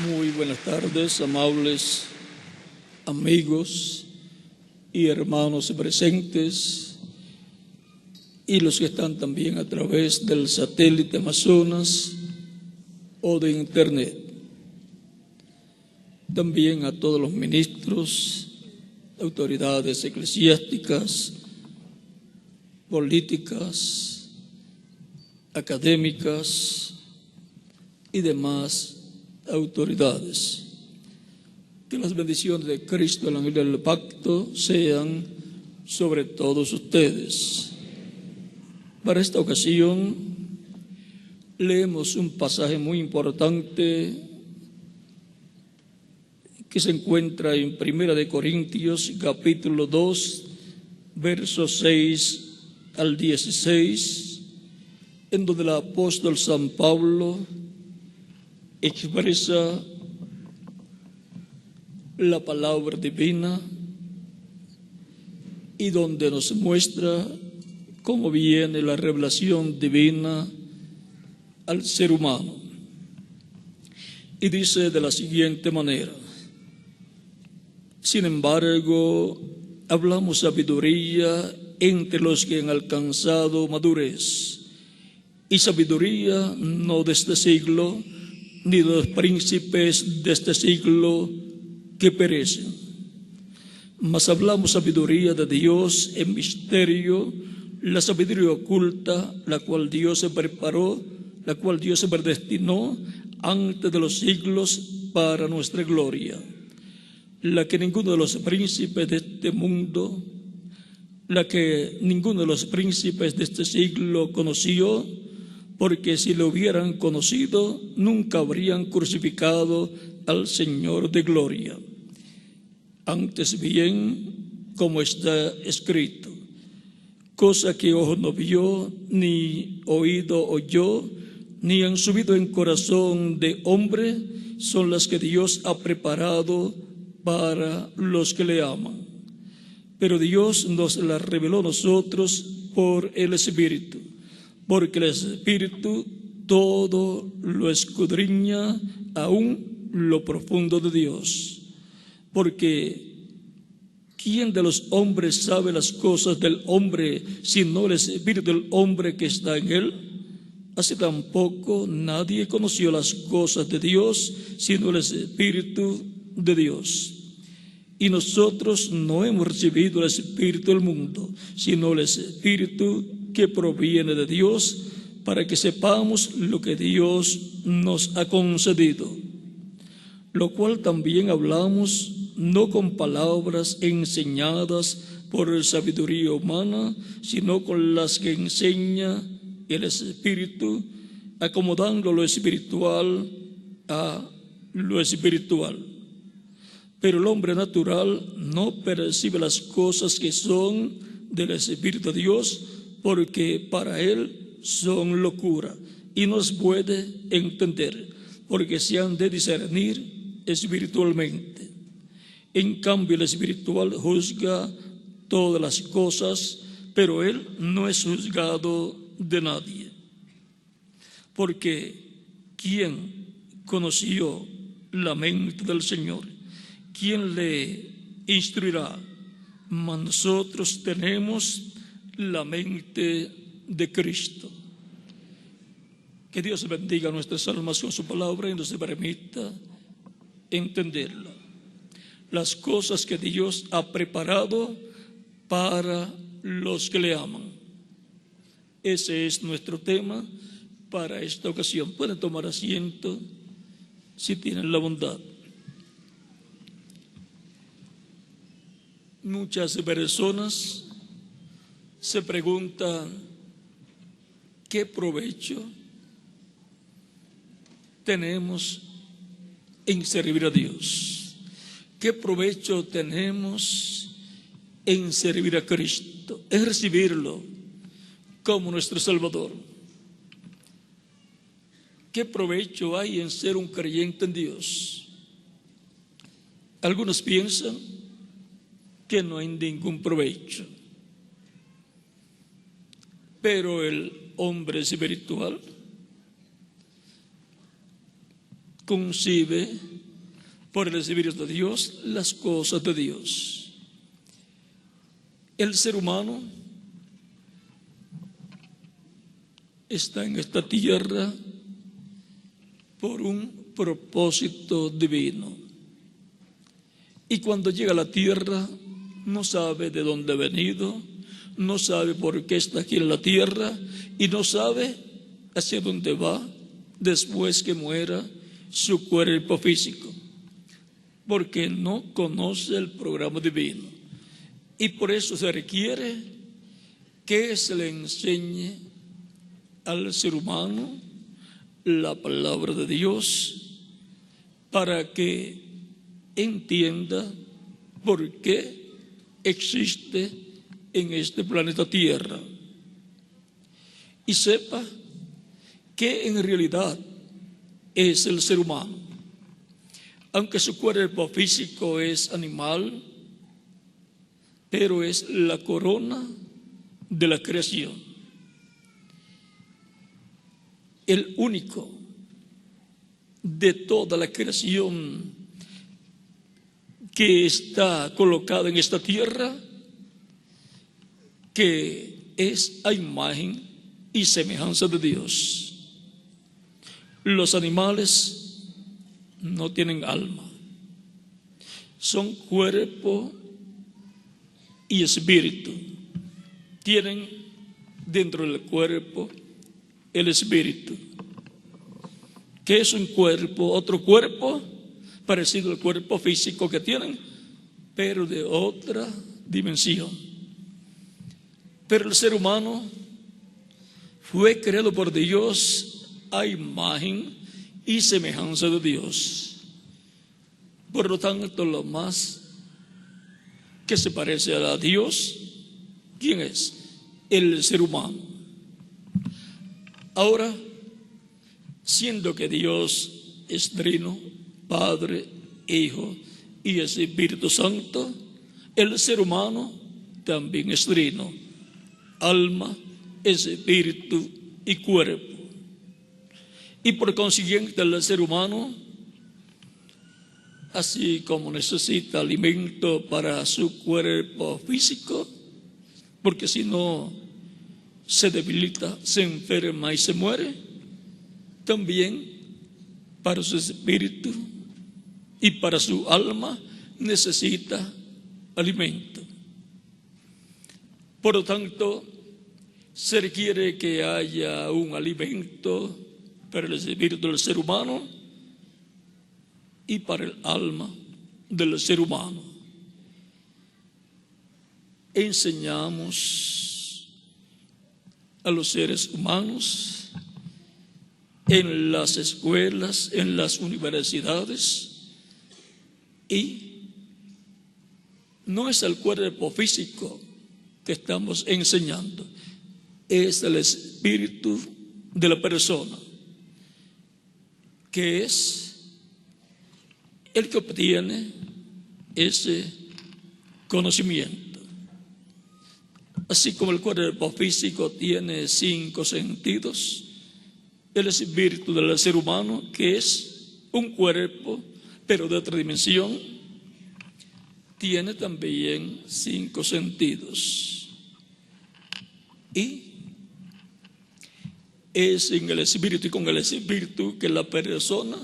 B: Muy buenas tardes, amables amigos y hermanos presentes y los que están también a través del satélite Amazonas o de Internet. También a todos los ministros, autoridades eclesiásticas, políticas, académicas y demás autoridades. Que las bendiciones de Cristo, el ángel del pacto, sean sobre todos ustedes. Para esta ocasión leemos un pasaje muy importante que se encuentra en 1 Corintios capítulo 2 versos 6 al 16, en donde el apóstol San Pablo expresa la palabra divina y donde nos muestra cómo viene la revelación divina al ser humano. Y dice de la siguiente manera: sin embargo, hablamos sabiduría entre los que han alcanzado madurez, y sabiduría no de este siglo, ni de los príncipes de este siglo que perecen. Mas hablamos sabiduría de Dios en misterio, la sabiduría oculta, la cual Dios se preparó, la cual Dios se predestinó antes de los siglos para nuestra gloria, la que ninguno de los príncipes de este mundo, la que ninguno de los príncipes de este siglo conoció, porque si lo hubieran conocido, nunca habrían crucificado al Señor de gloria. Antes bien, como está escrito, cosa que ojo no vio, ni oído oyó, ni han subido en corazón de hombre, son las que Dios ha preparado para los que le aman. Pero Dios nos las reveló a nosotros por el Espíritu, porque el Espíritu todo lo escudriña, aún lo profundo de Dios. Porque ¿quién de los hombres sabe las cosas del hombre, sino el Espíritu del hombre que está en él? Así tampoco nadie conoció las cosas de Dios, sino el Espíritu de Dios. Y nosotros no hemos recibido el Espíritu del mundo, sino el Espíritu que proviene de Dios, para que sepamos lo que Dios nos ha concedido. Lo cual también hablamos, no con palabras enseñadas por sabiduría humana, sino con las que enseña el Espíritu, acomodando lo espiritual a lo espiritual. Pero el hombre natural no percibe las cosas que son del Espíritu de Dios, porque para él son locura y no se puede entender, porque se han de discernir espiritualmente. En cambio, el espiritual juzga todas las cosas, pero él no es juzgado de nadie. Porque ¿quién conoció la mente del Señor? ¿Quién le instruirá? Mas nosotros tenemos la mente de Cristo. Que Dios bendiga nuestras almas con su palabra y nos permita entenderla. Las cosas que Dios ha preparado para los que le aman. Ese es nuestro tema para esta ocasión. Pueden tomar asiento si tienen la bondad. Muchas personas se preguntan ¿qué provecho tenemos en servir a Dios? ¿Qué provecho tenemos en servir a Cristo? Es recibirlo como nuestro Salvador. ¿Qué provecho hay en ser un creyente en Dios? Algunos piensan que no hay ningún provecho. Pero el hombre espiritual concibe por el Espíritu de Dios las cosas de Dios. El ser humano está en esta tierra por un propósito divino. Y cuando llega a la tierra no sabe de dónde ha venido, no sabe por qué está aquí en la tierra y no sabe hacia dónde va después que muera su cuerpo físico, porque no conoce el programa divino. Y por eso se requiere que se le enseñe al ser humano la palabra de Dios para que entienda por qué existe en este planeta Tierra y sepa que en realidad es el ser humano. Aunque su cuerpo físico es animal, pero es la corona de la creación. El único de toda la creación que está colocada en esta tierra, que es a imagen y semejanza de Dios. Los animales no tienen alma. Son cuerpo y espíritu. Tienen dentro del cuerpo el espíritu. ¿Qué es un cuerpo? Otro cuerpo parecido al cuerpo físico que tienen, pero de otra dimensión. Pero el ser humano fue creado por Dios a imagen y semejanza de Dios. Por lo tanto, lo más que se parece a Dios, ¿quién es? El ser humano. Ahora, siendo que Dios es trino, Padre, Hijo y Espíritu Santo, el ser humano también es trino, alma, espíritu y cuerpo. Y por consiguiente el ser humano, así como necesita alimento para su cuerpo físico, porque si no se debilita, se enferma y se muere, también para su espíritu y para su alma necesita alimento. Por lo tanto, se requiere que haya un alimento para el espíritu del ser humano y para el alma del ser humano. Enseñamos a los seres humanos en las escuelas, en las universidades, y no es el cuerpo físico que estamos enseñando, es el espíritu de la persona, que es el que obtiene ese conocimiento. Así como el cuerpo físico tiene 5 sentidos, el espíritu del ser humano, que es un cuerpo, pero de otra dimensión, tiene también 5 sentidos. Y es en el espíritu y con el espíritu que la persona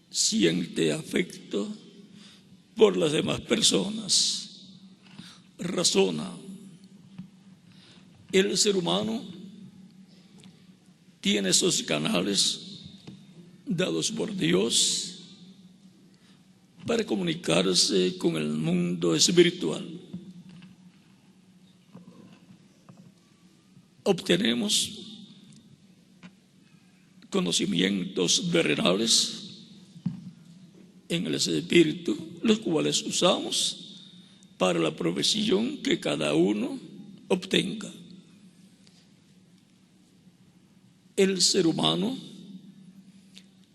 B: siente afecto por las demás personas, razona. El ser humano tiene esos canales dados por Dios para comunicarse con el mundo espiritual. Obtenemos conocimientos terrenales en el espíritu, los cuales usamos para la provisión que cada uno obtenga. El ser humano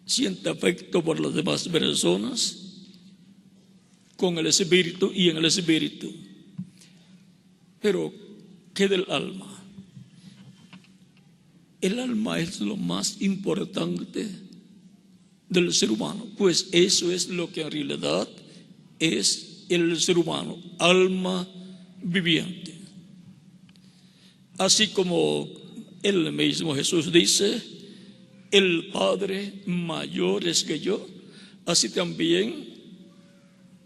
B: siente afecto por las demás personas con el espíritu y en el espíritu. Pero, ¿qué del alma? El alma es lo más importante del ser humano, pues eso es lo que en realidad es el ser humano, alma viviente. Así como el mismo Jesús dice, el Padre mayor es que yo, así también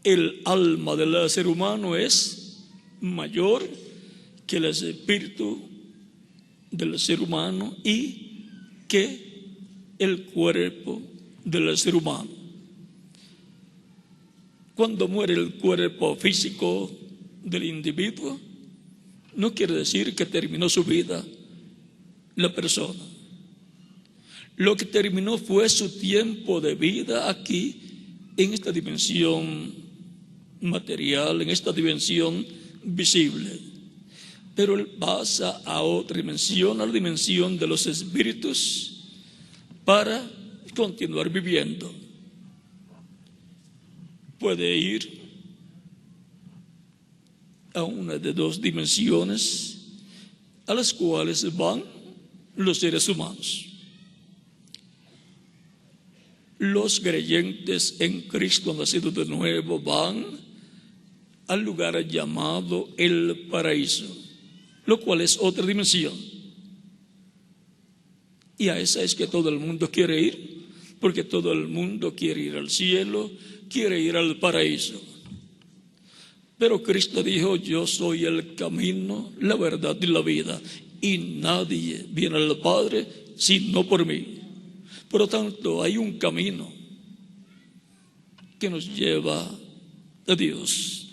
B: el alma del ser humano es mayor que el espíritu del ser humano y que el cuerpo del ser humano. Cuando muere el cuerpo físico del individuo, no quiere decir que terminó su vida la persona. Lo que terminó fue su tiempo de vida aquí, en esta dimensión material, en esta dimensión visible. Pero él pasa a otra dimensión, a la dimensión de los espíritus, para continuar viviendo. Puede ir a una de 2 dimensiones a las cuales van los seres humanos. Los creyentes en Cristo nacidos de nuevo van al lugar llamado el paraíso, lo cual es otra dimensión. Y a esa es que todo el mundo quiere ir, porque todo el mundo quiere ir al cielo, quiere ir al paraíso. Pero Cristo dijo: yo soy el camino, la verdad y la vida, y nadie viene al Padre sino por mí. Por lo tanto, hay un camino que nos lleva a Dios.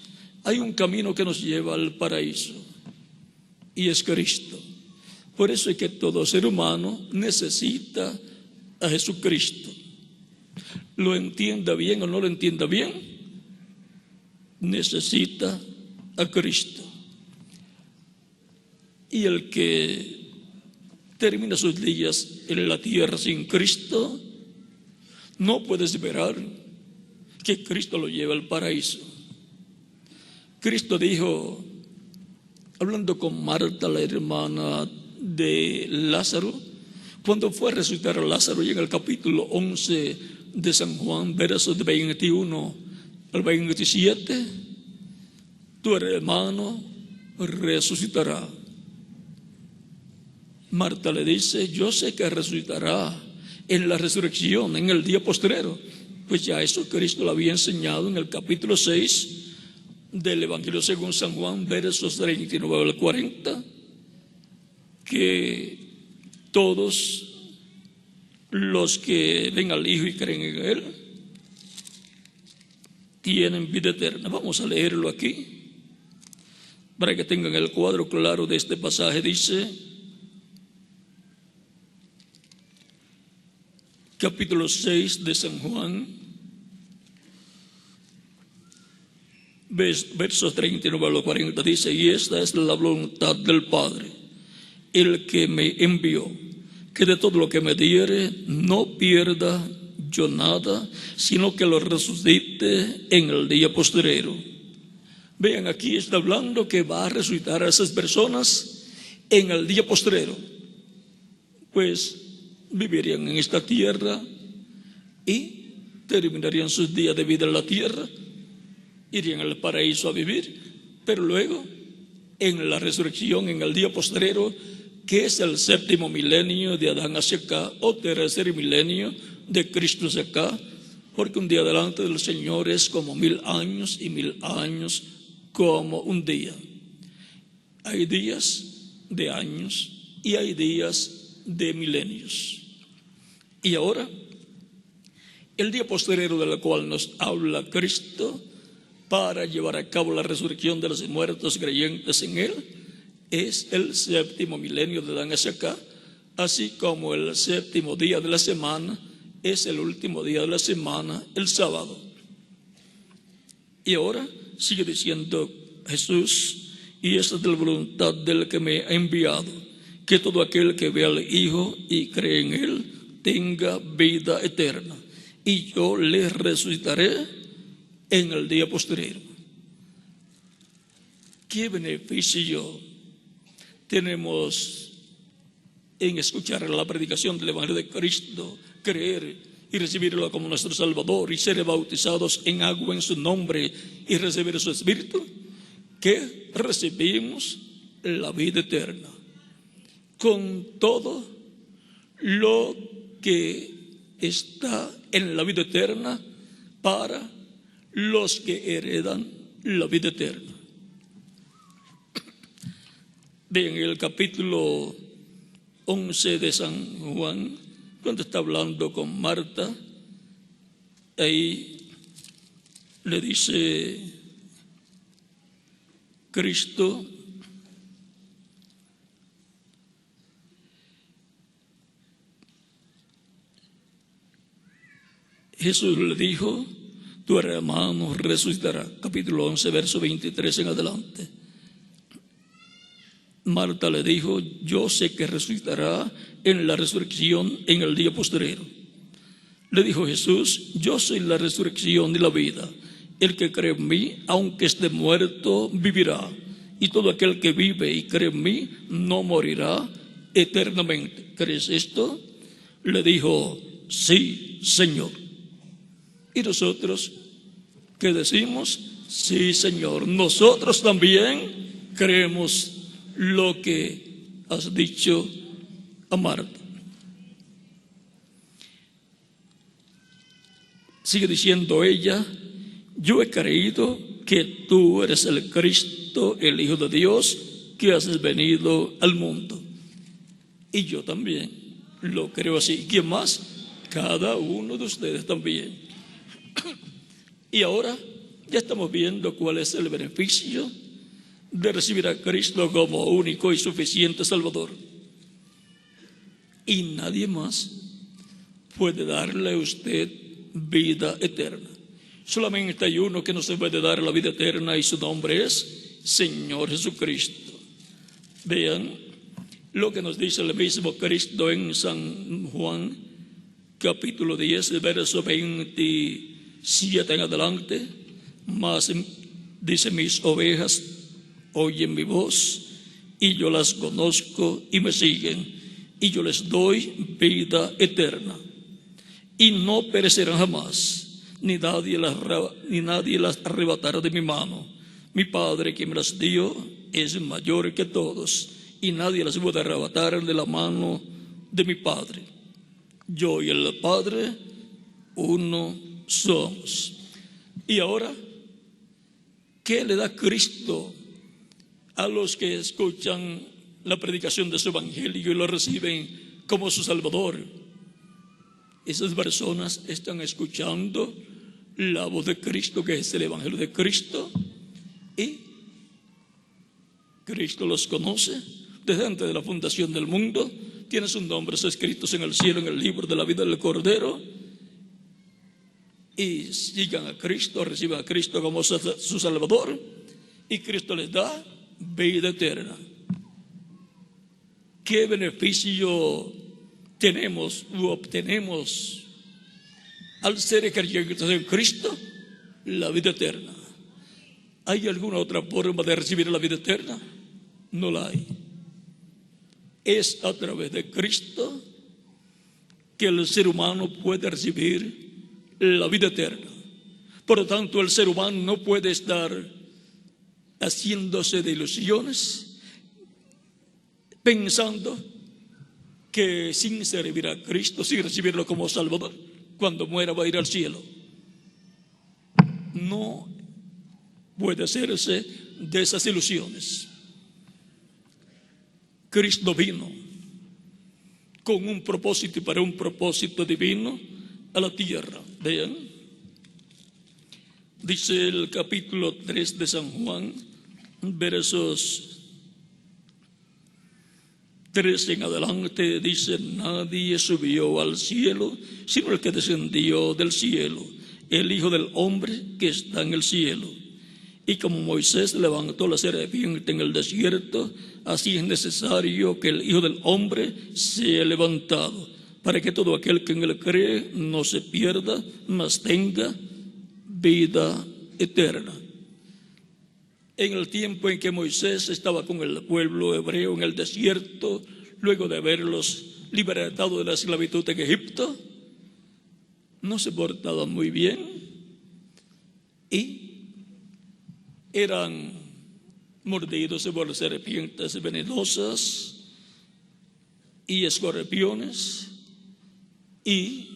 B: Hay un camino que nos lleva al paraíso, y es Cristo. Por eso es que todo ser humano necesita a Jesucristo. Lo entienda bien o no lo entienda bien, necesita a Cristo. Y el que termina sus días en la tierra sin Cristo no puede esperar que Cristo lo lleve al paraíso. Cristo dijo, hablando con Marta, la hermana de Lázaro, cuando fue a resucitar a Lázaro, y en el capítulo 11 de San Juan, versos de 21 al 27, tu hermano resucitará. Marta le dice: yo sé que resucitará en la resurrección, en el día postrero. Pues ya eso Cristo lo había enseñado en el capítulo 6 del Evangelio según San Juan, versos 39 al 40, que todos los que ven al Hijo y creen en Él tienen vida eterna. Vamos a leerlo aquí para que tengan el cuadro claro de este pasaje. Dice, capítulo 6 de San Juan, versos 39 al 40, dice: y esta es la voluntad del Padre, el que me envió, que de todo lo que me diere no pierda yo nada, sino que lo resucite en el día postrero. Vean, aquí está hablando que va a resucitar a esas personas en el día postrero, pues vivirían en esta tierra y terminarían sus días de vida en la tierra, irían al paraíso a vivir, pero luego en la resurrección, en el día postrero, que es el séptimo milenio de Adán hacia acá, o tercer milenio de Cristo hacia acá, porque un día delante del Señor es como 1000 años, y 1000 años como un día. Hay días de años y hay días de milenios. Y ahora, el día postrero del cual nos habla Cristo para llevar a cabo la resurrección de los muertos creyentes en Él, es el séptimo milenio de Adán hacia acá, así como el séptimo día de la semana es el último día de la semana, el sábado. Y ahora sigue diciendo Jesús: y esta es la voluntad del que me ha enviado, que todo aquel que ve al Hijo y cree en Él tenga vida eterna, y yo le resucitaré en el día postrero. ¿Qué beneficio tenemos en escuchar la predicación del Evangelio de Cristo, creer y recibirlo como nuestro Salvador y ser bautizados en agua en su nombre y recibir su Espíritu? Que recibimos la vida eterna con todo lo que está en la vida eterna para los que heredan la vida eterna. En el capítulo 11 de San Juan, cuando está hablando con Marta, ahí le dice Cristo: Jesús le dijo: tu hermano resucitará. Capítulo 11, verso 23 en adelante. Marta le dijo: yo sé que resucitará en la resurrección en el día postrero. Le dijo Jesús: yo soy la resurrección y la vida. El que cree en mí, aunque esté muerto, vivirá. Y todo aquel que vive y cree en mí no morirá eternamente. ¿Crees esto? Le dijo: sí, Señor. Y nosotros, ¿qué decimos? Sí, Señor. Nosotros también creemos lo que has dicho a Marta. Sigue diciendo ella: yo he creído que tú eres el Cristo, el Hijo de Dios, que has venido al mundo. Y yo también lo creo así. ¿Quién más? Cada uno de ustedes también. Y ahora ya estamos viendo cuál es el beneficio de recibir a Cristo como único y suficiente Salvador. Y nadie más puede darle a usted vida eterna. Solamente hay uno que nos puede dar la vida eterna, y su nombre es Señor Jesucristo. Vean lo que nos dice el mismo Cristo en San Juan capítulo 10, verso 27 en adelante. Mas dice: mis ovejas oyen mi voz, y yo las conozco y me siguen, y yo les doy vida eterna, y no perecerán jamás, ni nadie las arrebatará de mi mano. Mi Padre, quien me las dio, es mayor que todos, y nadie las puede arrebatar de la mano de mi Padre. Yo y el Padre uno somos. Y ahora, ¿qué le da Cristo a los que escuchan la predicación de su evangelio y lo reciben como su Salvador? Esas personas están escuchando la voz de Cristo, que es el evangelio de Cristo, y Cristo los conoce desde antes de la fundación del mundo. Tiene sus nombres escritos en el cielo, en el libro de la vida del Cordero, y sigan a Cristo, reciban a Cristo como su Salvador, y Cristo les da vida eterna. ¿Qué beneficio tenemos u obtenemos al ser creyentes en Cristo? La vida eterna. ¿Hay alguna otra forma de recibir la vida eterna? No la hay. Es a través de Cristo que el ser humano puede recibir la vida eterna. Por lo tanto, el ser humano no puede estar haciéndose de ilusiones, pensando que sin servir a Cristo, sin recibirlo como Salvador, cuando muera va a ir al cielo. No puede hacerse de esas ilusiones. Cristo vino con un propósito y para un propósito divino a la tierra. Vean, dice el capítulo 3 de San Juan, versos 3 en adelante, dice: nadie subió al cielo sino el que descendió del cielo, el Hijo del Hombre que está en el cielo. Y como Moisés levantó la serpiente en el desierto, así es necesario que el Hijo del Hombre sea levantado, para que todo aquel que en él cree no se pierda, mas tenga vida eterna. En el tiempo en que Moisés estaba con el pueblo hebreo en el desierto, luego de haberlos libertado de la esclavitud en Egipto, no se portaban muy bien y eran mordidos por serpientes venenosas y escorpiones. Y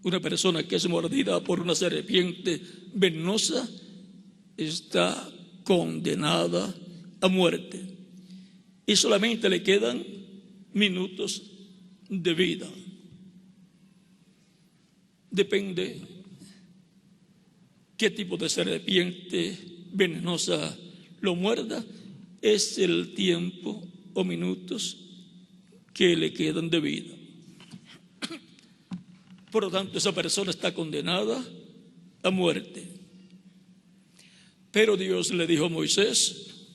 B: una persona que es mordida por una serpiente venenosa está condenada a muerte, y solamente le quedan minutos de vida. Depende qué tipo de serpiente venenosa lo muerda, es el tiempo o minutos que le quedan de vida. Por lo tanto, esa persona está condenada a muerte. Pero Dios le dijo a Moisés: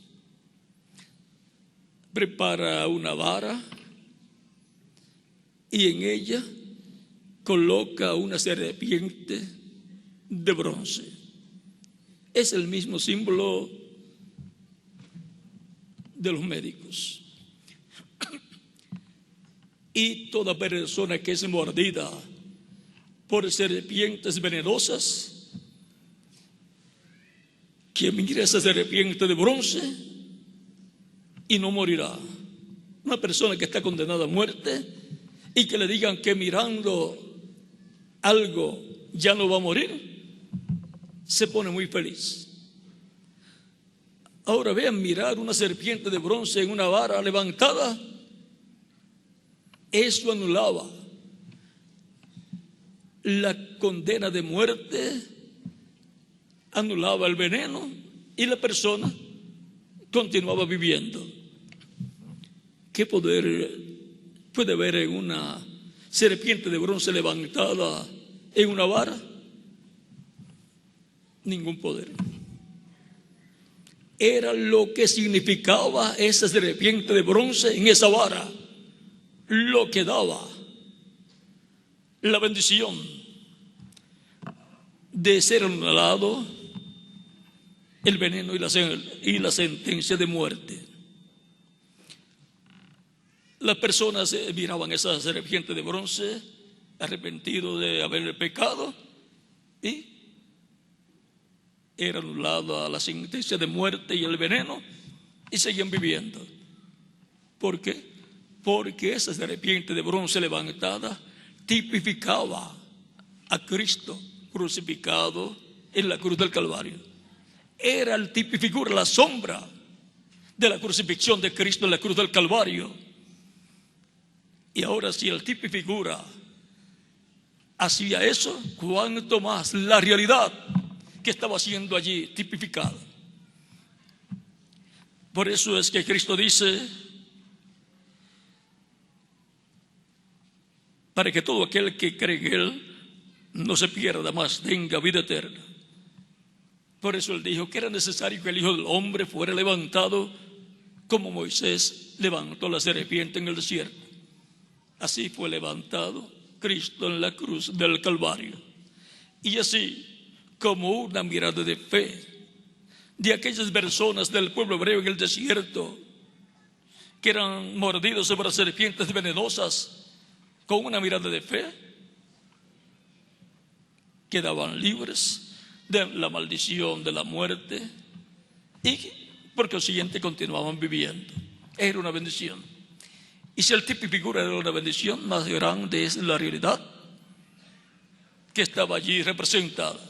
B: prepara una vara y en ella coloca una serpiente de bronce. Es el mismo símbolo de los médicos. Y toda persona que es mordida por serpientes venenosas, que mire esa serpiente de bronce y no morirá. Una persona que está condenada a muerte y que le digan que mirando algo ya no va a morir, se pone muy feliz. Ahora vean, mirar una serpiente de bronce en una vara levantada, eso anulaba la condena de muerte, anulaba el veneno y la persona continuaba viviendo. ¿Qué poder puede haber en una serpiente de bronce levantada en una vara? Ningún poder. Era lo que significaba esa serpiente de bronce en esa vara, lo que daba la bendición de ser anulado el veneno y la sentencia de muerte. Las personas miraban esa serpiente de bronce, arrepentido de haber pecado, y era anulada la sentencia de muerte y el veneno, y seguían viviendo. ¿Por qué? Porque esa serpiente de bronce levantada tipificaba a Cristo crucificado en la cruz del Calvario. Era el tipificura, la sombra de la crucifixión de Cristo en la cruz del Calvario. Y ahora, si el tipificura hacía eso, cuánto más la realidad que estaba siendo allí tipificada. Por eso es que Cristo dice: para que todo aquel que cree en Él no se pierda, más tenga vida eterna. Por eso Él dijo que era necesario que el Hijo del Hombre fuera levantado como Moisés levantó la serpiente en el desierto. Así fue levantado Cristo en la cruz del Calvario. Y así, como una mirada de fe de aquellas personas del pueblo hebreo en el desierto que eran mordidos por las serpientes venenosas, con una mirada de fe quedaban libres de la maldición de la muerte y por consiguiente continuaban viviendo. Era una bendición. Y si el tipo y figura era una bendición, más grande es la realidad que estaba allí representada,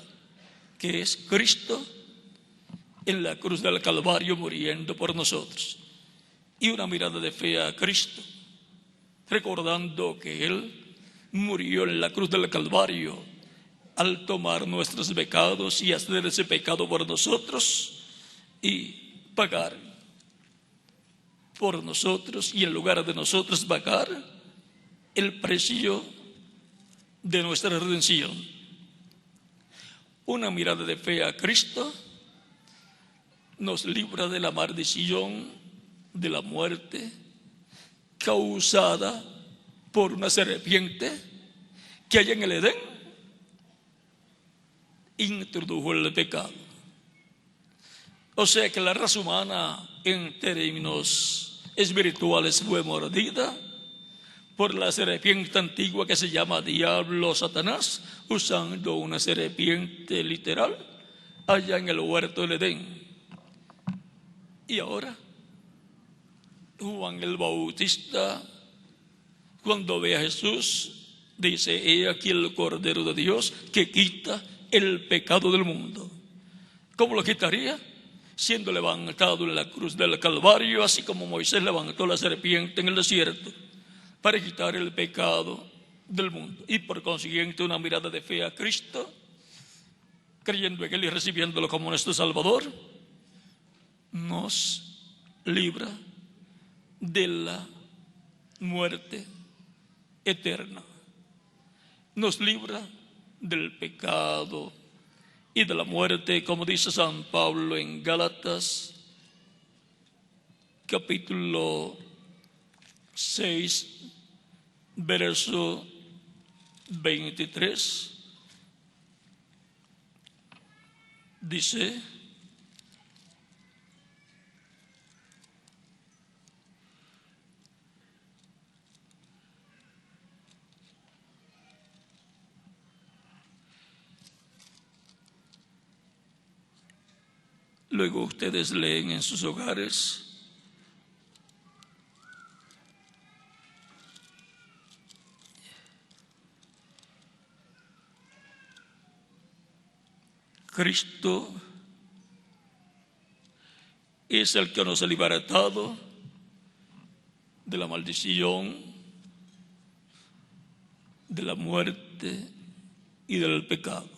B: que es Cristo en la cruz del Calvario muriendo por nosotros. Y una mirada de fe a Cristo, recordando que Él murió en la cruz del Calvario al tomar nuestros pecados y hacer ese pecado por nosotros y pagar por nosotros, y en lugar de nosotros pagar el precio de nuestra redención. Una mirada de fe a Cristo nos libra de la maldición de la muerte causada por una serpiente que allá en el Edén introdujo el pecado. O sea que la raza humana en términos espirituales fue mordida por la serpiente antigua que se llama diablo, Satanás, usando una serpiente literal allá en el huerto del Edén. Y ahora Juan el Bautista, cuando ve a Jesús, dice: he aquí el Cordero de Dios que quita el pecado del mundo. ¿Cómo lo quitaría? Siendo levantado en la cruz del Calvario, así como Moisés levantó la serpiente en el desierto para quitar el pecado del mundo. Y por consiguiente una mirada de fe a Cristo, creyendo en Él y recibiéndolo como nuestro Salvador, nos libra de la muerte eterna, nos libra del pecado y de la muerte, como dice San Pablo en Gálatas capítulo 6 verso 23, dice: luego ustedes leen en sus hogares. Cristo es el que nos ha libertado de la maldición, de la muerte y del pecado.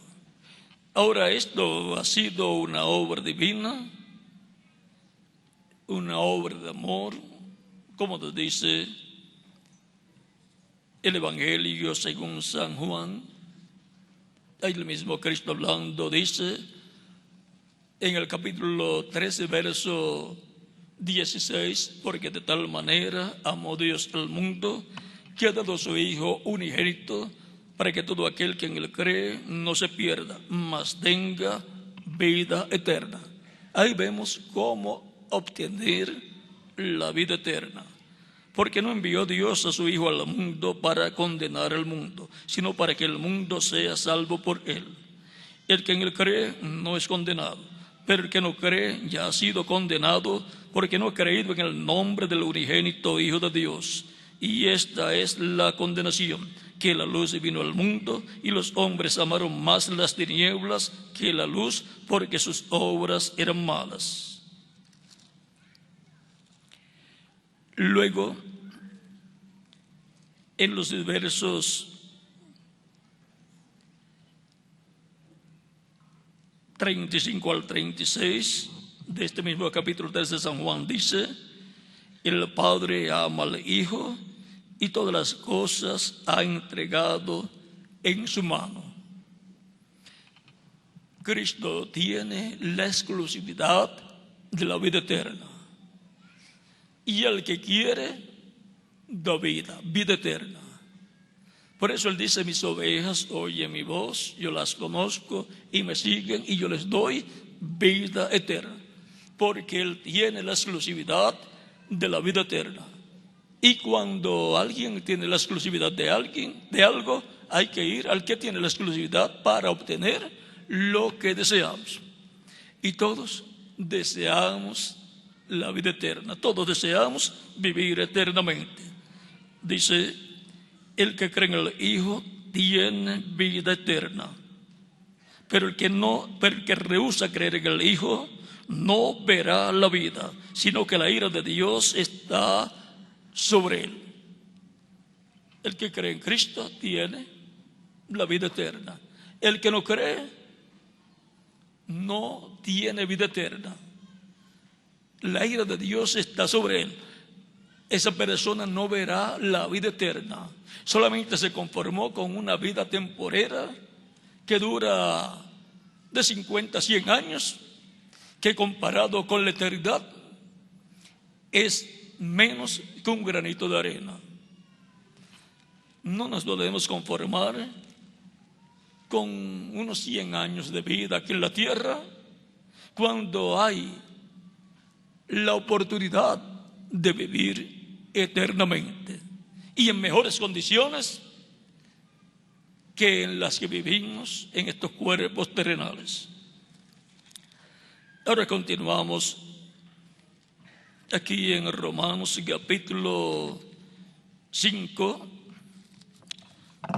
B: Ahora, esto ha sido una obra divina, una obra de amor, como nos dice el Evangelio según San Juan. Ahí el mismo Cristo hablando dice en el capítulo 13, verso 16, porque de tal manera amó Dios al mundo, que ha dado a su Hijo unigénito, para que todo aquel que en él cree no se pierda, mas tenga vida eterna. Ahí vemos cómo obtener la vida eterna. Porque no envió Dios a su Hijo al mundo para condenar al mundo, sino para que el mundo sea salvo por él. El que en él cree no es condenado, pero el que no cree ya ha sido condenado, porque no ha creído en el nombre del unigénito Hijo de Dios. Y esta es la condenación, que la luz vino al mundo, y los hombres amaron más las tinieblas que la luz, porque sus obras eran malas. Luego, en los versos 35 al 36 de este mismo capítulo 3 de San Juan dice: el Padre ama al Hijo y todas las cosas ha entregado en su mano. Cristo tiene la exclusividad de la vida eterna. Y el que quiere, da vida eterna. Por eso Él dice: mis ovejas oyen mi voz, yo las conozco y me siguen, y yo les doy vida eterna. Porque Él tiene la exclusividad de la vida eterna. Y cuando alguien tiene la exclusividad de algo, hay que ir al que tiene la exclusividad para obtener lo que deseamos. Y todos deseamos la vida eterna, todos deseamos vivir eternamente. Dice: el que cree en el Hijo tiene vida eterna, pero el que rehúsa creer en el Hijo no verá la vida, sino que la ira de Dios está sobre él. El que cree en Cristo tiene la vida eterna. El que no cree no tiene vida eterna. La ira de Dios está sobre él. Esa persona no verá la vida eterna. Solamente se conformó con una vida temporera que dura de 50 a 100 años, que comparado con la eternidad es menos que un granito de arena. No nos podemos conformar con unos 100 años de vida aquí en la tierra, cuando hay la oportunidad de vivir eternamente y en mejores condiciones que en las que vivimos en estos cuerpos terrenales. Ahora continuamos aquí en Romanos capítulo 5,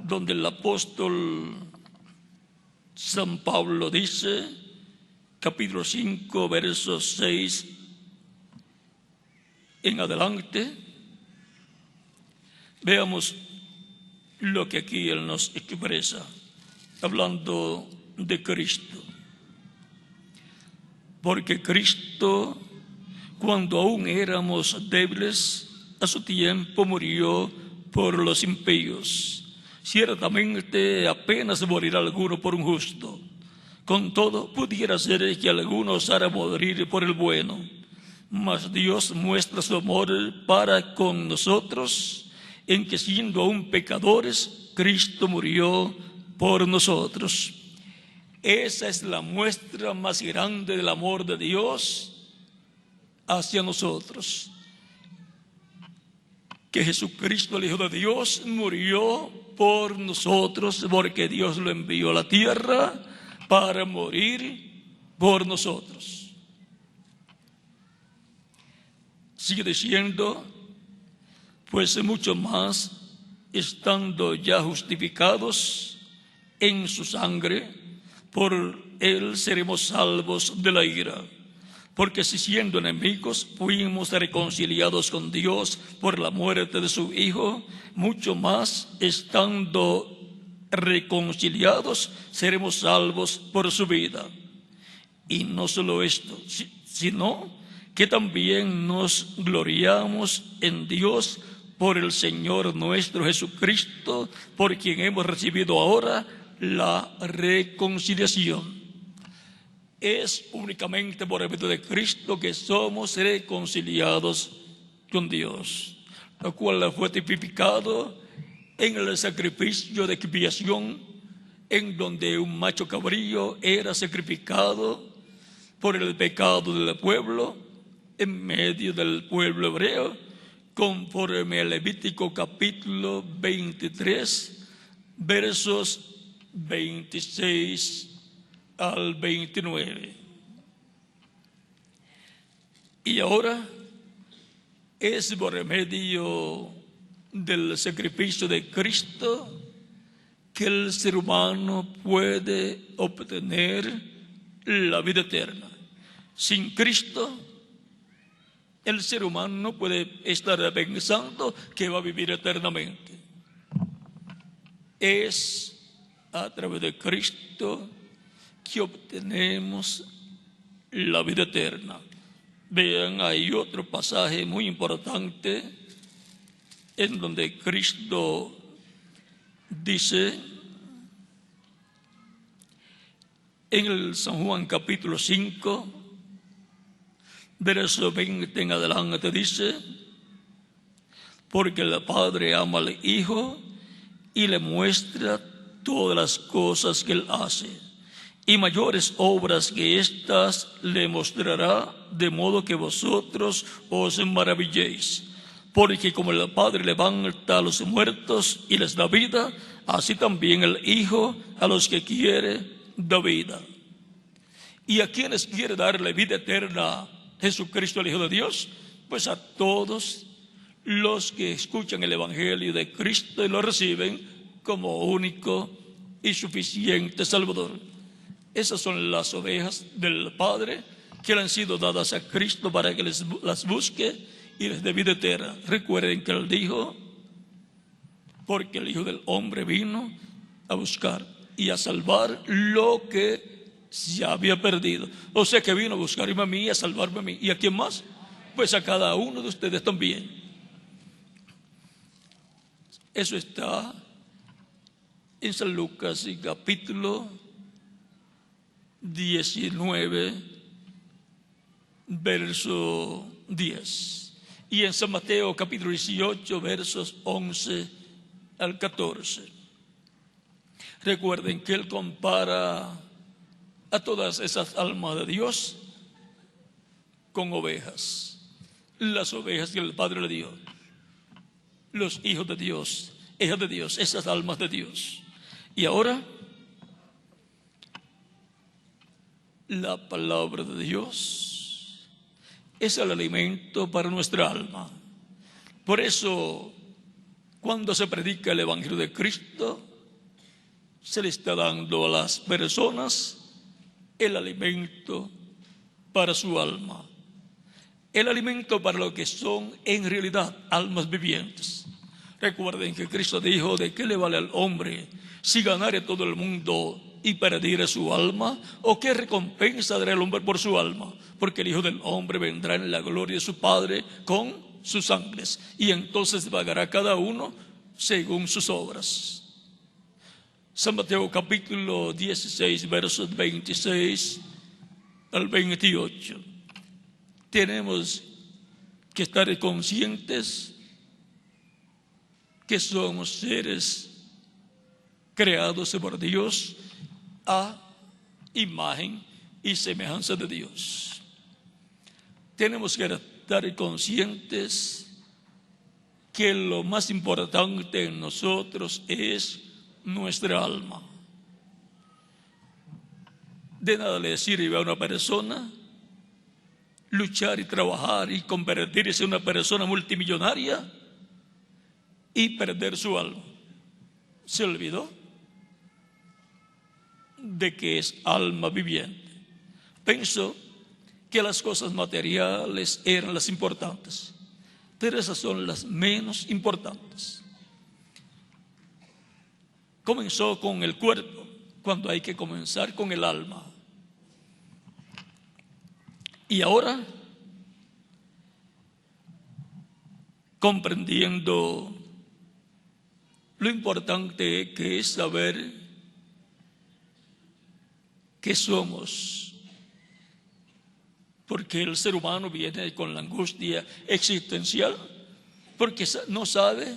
B: donde el apóstol San Pablo dice, capítulo 5, versos 6 en adelante. Veamos lo que aquí él nos expresa, hablando de Cristo. Porque Cristo, cuando aún éramos débiles, a su tiempo murió por los impíos. Ciertamente apenas morirá alguno por un justo. Con todo, pudiera ser que alguno osara morir por el bueno. Mas Dios muestra su amor para con nosotros, en que siendo aún pecadores, Cristo murió por nosotros. Esa es la muestra más grande del amor de Dios hacia nosotros. Que Jesucristo, el Hijo de Dios, murió por nosotros, porque Dios lo envió a la tierra para morir por nosotros. Sigue diciendo, pues mucho más, estando ya justificados en su sangre por Él seremos salvos de la ira. Porque si siendo enemigos fuimos reconciliados con Dios por la muerte de su Hijo, mucho más estando reconciliados seremos salvos por su vida. Y no solo esto, sino que también nos gloriamos en Dios por el Señor nuestro Jesucristo, por quien hemos recibido ahora la reconciliación. Es únicamente por el medio de Cristo que somos reconciliados con Dios, lo cual fue tipificado en el sacrificio de expiación, en donde un macho cabrío era sacrificado por el pecado del pueblo en medio del pueblo hebreo, conforme al Levítico capítulo 23, versos 26 al 29. Y ahora es por medio del sacrificio de Cristo que el ser humano puede obtener la vida eterna. Sin Cristo, el ser humano no puede estar pensando que va a vivir eternamente. Es a través de Cristo que obtenemos la vida eterna. Vean, hay otro pasaje muy importante en donde Cristo dice en el San Juan capítulo 5, verso 20 en adelante, dice: porque el Padre ama al Hijo y le muestra todas las cosas que Él hace, y mayores obras que estas le mostrará, de modo que vosotros os maravilléis. Porque como el Padre levanta a los muertos y les da vida, así también el Hijo a los que quiere da vida. ¿Y a quienes quiere darle vida eterna Jesucristo, el Hijo de Dios? Pues a todos los que escuchan el Evangelio de Cristo y lo reciben como único y suficiente Salvador. Esas son las ovejas del Padre que le han sido dadas a Cristo para que las busque y les dé vida eterna. Recuerden que Él dijo: porque el Hijo del Hombre vino a buscar y a salvar lo que se había perdido. O sea que vino a buscarme a mí y a salvarme a mí. ¿Y a quién más? Pues a cada uno de ustedes también. Eso está en San Lucas capítulo 19, verso 10. Y en San Mateo capítulo 18, versos 11 al 14. Recuerden que Él compara a todas esas almas de Dios con ovejas. Las ovejas que el Padre le dio. Los hijos de Dios, hijas de Dios, esas almas de Dios. Y ahora, la palabra de Dios es el alimento para nuestra alma. Por eso, cuando se predica el Evangelio de Cristo, se le está dando a las personas el alimento para su alma, el alimento para lo que son en realidad almas vivientes. Recuerden que Cristo dijo: ¿de qué le vale al hombre si ganare todo el mundo y perdiere su alma? ¿O qué recompensa dará el hombre por su alma? Porque el Hijo del Hombre vendrá en la gloria de su Padre con sus ángeles, y entonces pagará cada uno según sus obras. San Mateo capítulo 16, versos 26 al 28. Tenemos que estar conscientes que somos seres creados por Dios a imagen y semejanza de Dios. Tenemos que estar conscientes que lo más importante en nosotros es nuestra alma. De nada le sirve a una persona luchar y trabajar y convertirse en una persona multimillonaria y perder su alma. ¿Se olvidó? de que es alma viviente. Pensó que las cosas materiales eran las importantes, pero esas son las menos importantes. Comenzó con el cuerpo, cuando hay que comenzar con el alma. Y ahora, comprendiendo lo importante que es saber qué somos, porque el ser humano viene con la angustia existencial, porque no sabe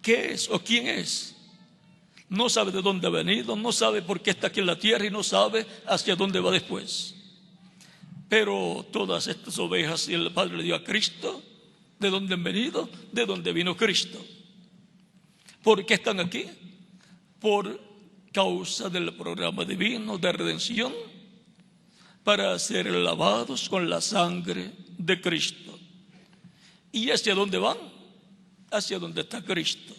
B: qué es o quién es. No sabe de dónde ha venido, no sabe por qué está aquí en la tierra y no sabe hacia dónde va después. Pero todas estas ovejas el Padre le dio a Cristo. ¿De dónde han venido? De dónde vino Cristo. ¿Por qué están aquí? Por causa del programa divino de redención, para ser lavados con la sangre de Cristo. ¿Y hacia dónde van? Hacia donde está Cristo.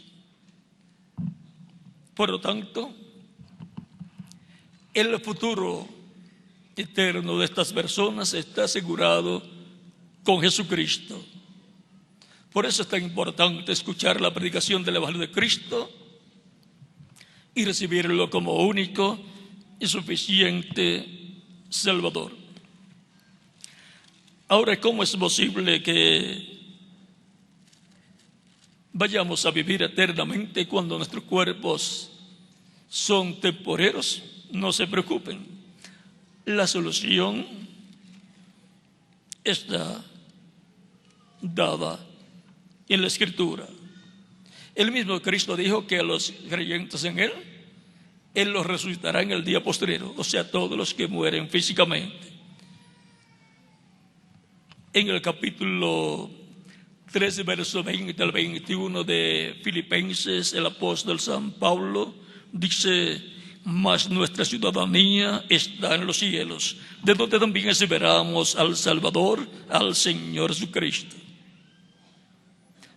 B: Por lo tanto, el futuro eterno de estas personas está asegurado con Jesucristo. Por eso es tan importante escuchar la predicación del Evangelio de Cristo y recibirlo como único y suficiente Salvador. Ahora, ¿cómo es posible que vayamos a vivir eternamente cuando nuestros cuerpos son temporeros? No se preocupen. La solución está dada en la Escritura. El mismo Cristo dijo que a los creyentes en Él los resucitará en el día postrero, o sea, todos los que mueren físicamente. En el capítulo 13, verso 20 al 21 de Filipenses, el apóstol San Pablo dice: mas nuestra ciudadanía está en los cielos, de donde también esperamos al Salvador, al Señor Jesucristo.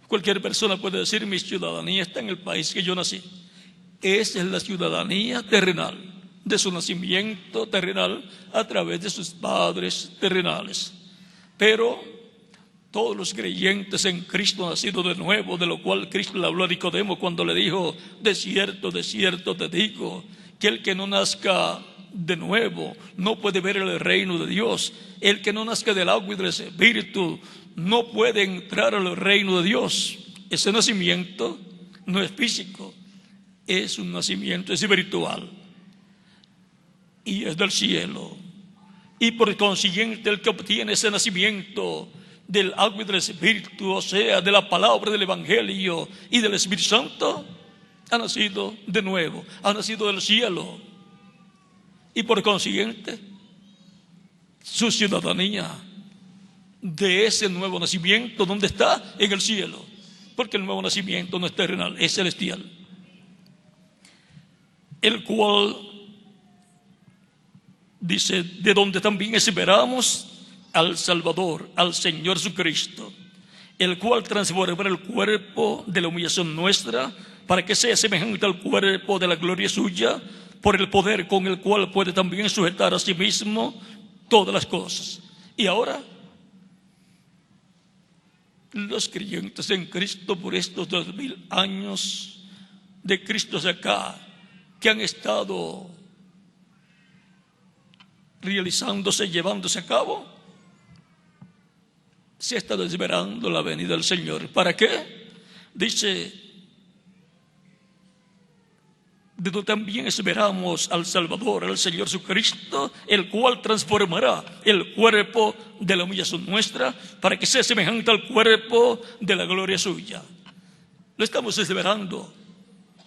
B: Cualquier persona puede decir: mi ciudadanía está en el país que yo nací. Esa es la ciudadanía terrenal, de su nacimiento terrenal a través de sus padres terrenales. Pero todos los creyentes en Cristo han nacido de nuevo, de lo cual Cristo le habló a Nicodemo cuando le dijo: de cierto te digo, que el que no nazca de nuevo no puede ver el reino de Dios. El que no nazca del agua y del Espíritu no puede entrar al reino de Dios. Ese nacimiento no es físico, es un nacimiento espiritual y es del cielo. Y por consiguiente, el que obtiene ese nacimiento del agua y del Espíritu, o sea, de la palabra del Evangelio y del Espíritu Santo, ha nacido de nuevo, ha nacido del cielo. Y por consiguiente, su ciudadanía de ese nuevo nacimiento, ¿dónde está? En el cielo. Porque el nuevo nacimiento no es terrenal, es celestial. El cual dice: de donde también esperamos al Salvador, al Señor Jesucristo, el cual transformará el cuerpo de la humillación nuestra, para que sea semejante al cuerpo de la gloria suya, por el poder con el cual puede también sujetar a sí mismo todas las cosas. Y ahora, los creyentes en Cristo por estos 2000 años de Cristo hacia acá, que han estado realizándose, llevándose a cabo, se ha estado esperando la venida del Señor. ¿Para qué? Dice: de donde también esperamos al Salvador, al Señor Jesucristo, el cual transformará el cuerpo de la humillación nuestra, para que sea semejante al cuerpo de la gloria suya. Lo estamos esperando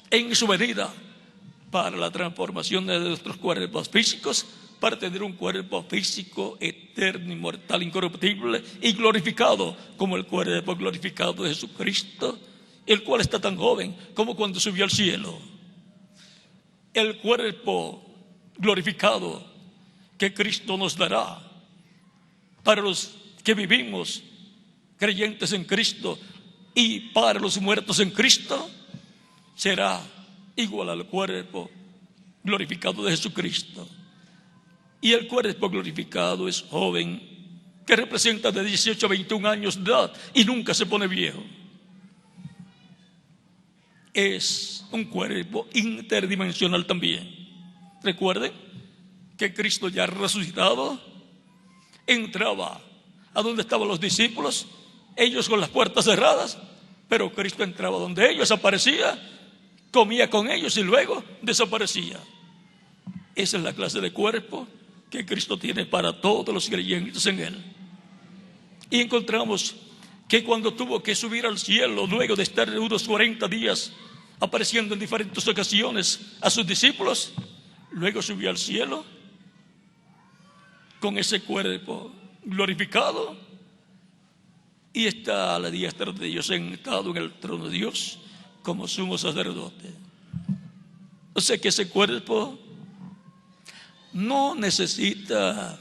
B: en su venida para la transformación de nuestros cuerpos físicos, para tener un cuerpo físico eterno, inmortal, incorruptible y glorificado, como el cuerpo glorificado de Jesucristo, el cual está tan joven como cuando subió al cielo. El cuerpo glorificado que Cristo nos dará para los que vivimos creyentes en Cristo, y para los muertos en Cristo será igual al cuerpo glorificado de Jesucristo. Y el cuerpo glorificado es joven, que representa de 18 a 21 años de edad y nunca se pone viejo. Es un cuerpo interdimensional también. Recuerden que Cristo ya resucitado entraba a donde estaban los discípulos, ellos con las puertas cerradas, pero Cristo entraba donde ellos, aparecía, comía con ellos y luego desaparecía. Esa es la clase de cuerpo que Cristo tiene para todos los creyentes en Él. Y encontramos que cuando tuvo que subir al cielo, luego de estar unos 40 días apareciendo en diferentes ocasiones a sus discípulos, luego subió al cielo con ese cuerpo glorificado y está a la diestra de Dios, sentado en el trono de Dios como sumo sacerdote. O sea que ese cuerpo no necesita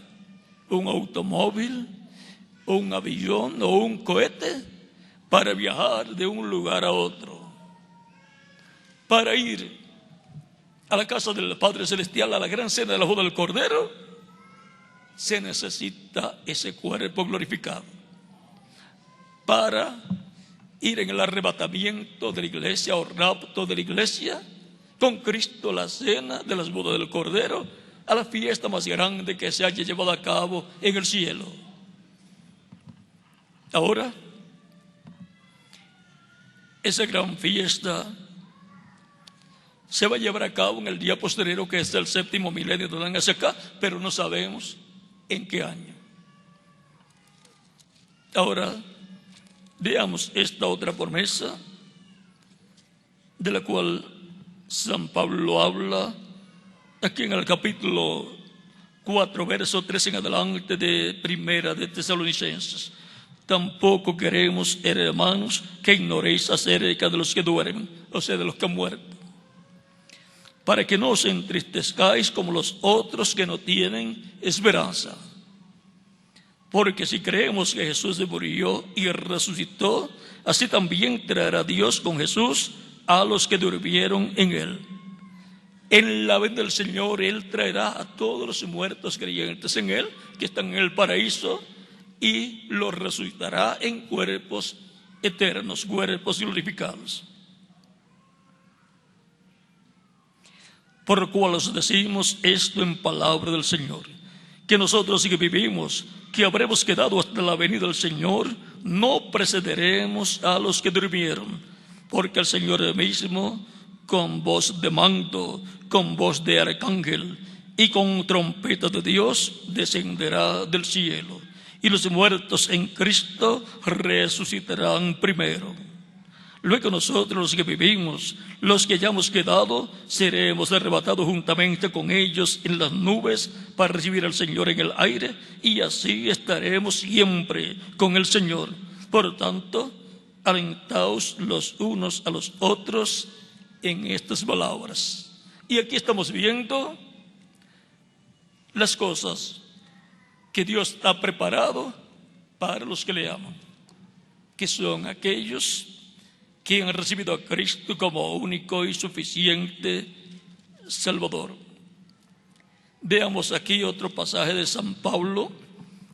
B: un automóvil, un avión o un cohete para viajar de un lugar a otro. Para ir a la casa del Padre Celestial, a la gran cena de la boda del Cordero, se necesita ese cuerpo glorificado. Para ir en el arrebatamiento de la iglesia o rapto de la iglesia, con Cristo, la cena de las bodas del Cordero, a la fiesta más grande que se haya llevado a cabo en el cielo. Ahora, esa gran fiesta se va a llevar a cabo en el día posterior, que es el 7º milenio de Adán hacia acá, pero no sabemos en qué año. Ahora, veamos esta otra promesa de la cual San Pablo habla aquí en el capítulo 4, verso 3 en adelante de Primera de Tesalonicenses. Tampoco queremos, hermanos, que ignoréis acerca de los que duermen, o sea, de los que han muerto, para que no os entristezcáis como los otros que no tienen esperanza. Porque si creemos que Jesús murió y resucitó, así también traerá Dios con Jesús a los que durmieron en Él. En la venida del Señor, Él traerá a todos los muertos creyentes en Él, que están en el paraíso, y los resucitará en cuerpos eternos, cuerpos glorificados. Por lo cual os decimos esto en palabra del Señor, que nosotros que vivimos, que habremos quedado hasta la venida del Señor, no precederemos a los que durmieron, porque el Señor mismo, con voz de mando, con voz de arcángel y con trompeta de Dios, descenderá del cielo, y los muertos en Cristo resucitarán primero. Luego nosotros, los que vivimos, los que hayamos quedado, seremos arrebatados juntamente con ellos en las nubes para recibir al Señor en el aire, y así estaremos siempre con el Señor. Por tanto, alentaos los unos a los otros en estas palabras. Y aquí estamos viendo las cosas que Dios ha preparado para los que le aman, que son aquellos que han recibido a Cristo como único y suficiente Salvador. Veamos aquí otro pasaje de San Pablo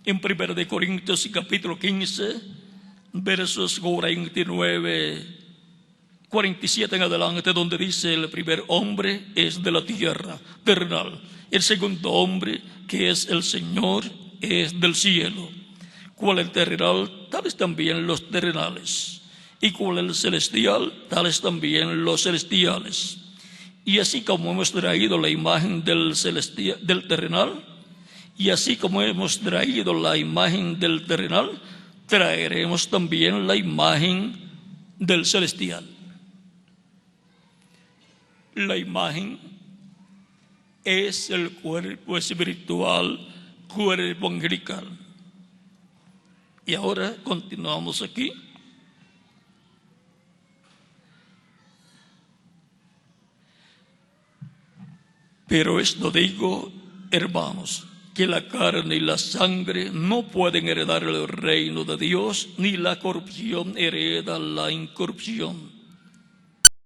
B: en 1 de Corintios capítulo 15, versos 47 en adelante, donde dice: el primer hombre es de la tierra, terrenal. El segundo hombre, que es el Señor, es del cielo. Cual el terrenal, tales también los terrenales. Y cual el celestial, tales también los celestiales. Y así como hemos traído la imagen del terrenal, y así como hemos traído la imagen del terrenal, traeremos también la imagen del celestial. La imagen es el cuerpo espiritual, cuerpo angelical. Y ahora continuamos aquí. Pero esto digo, hermanos, que la carne y la sangre no pueden heredar el reino de Dios, ni la corrupción hereda la incorrupción.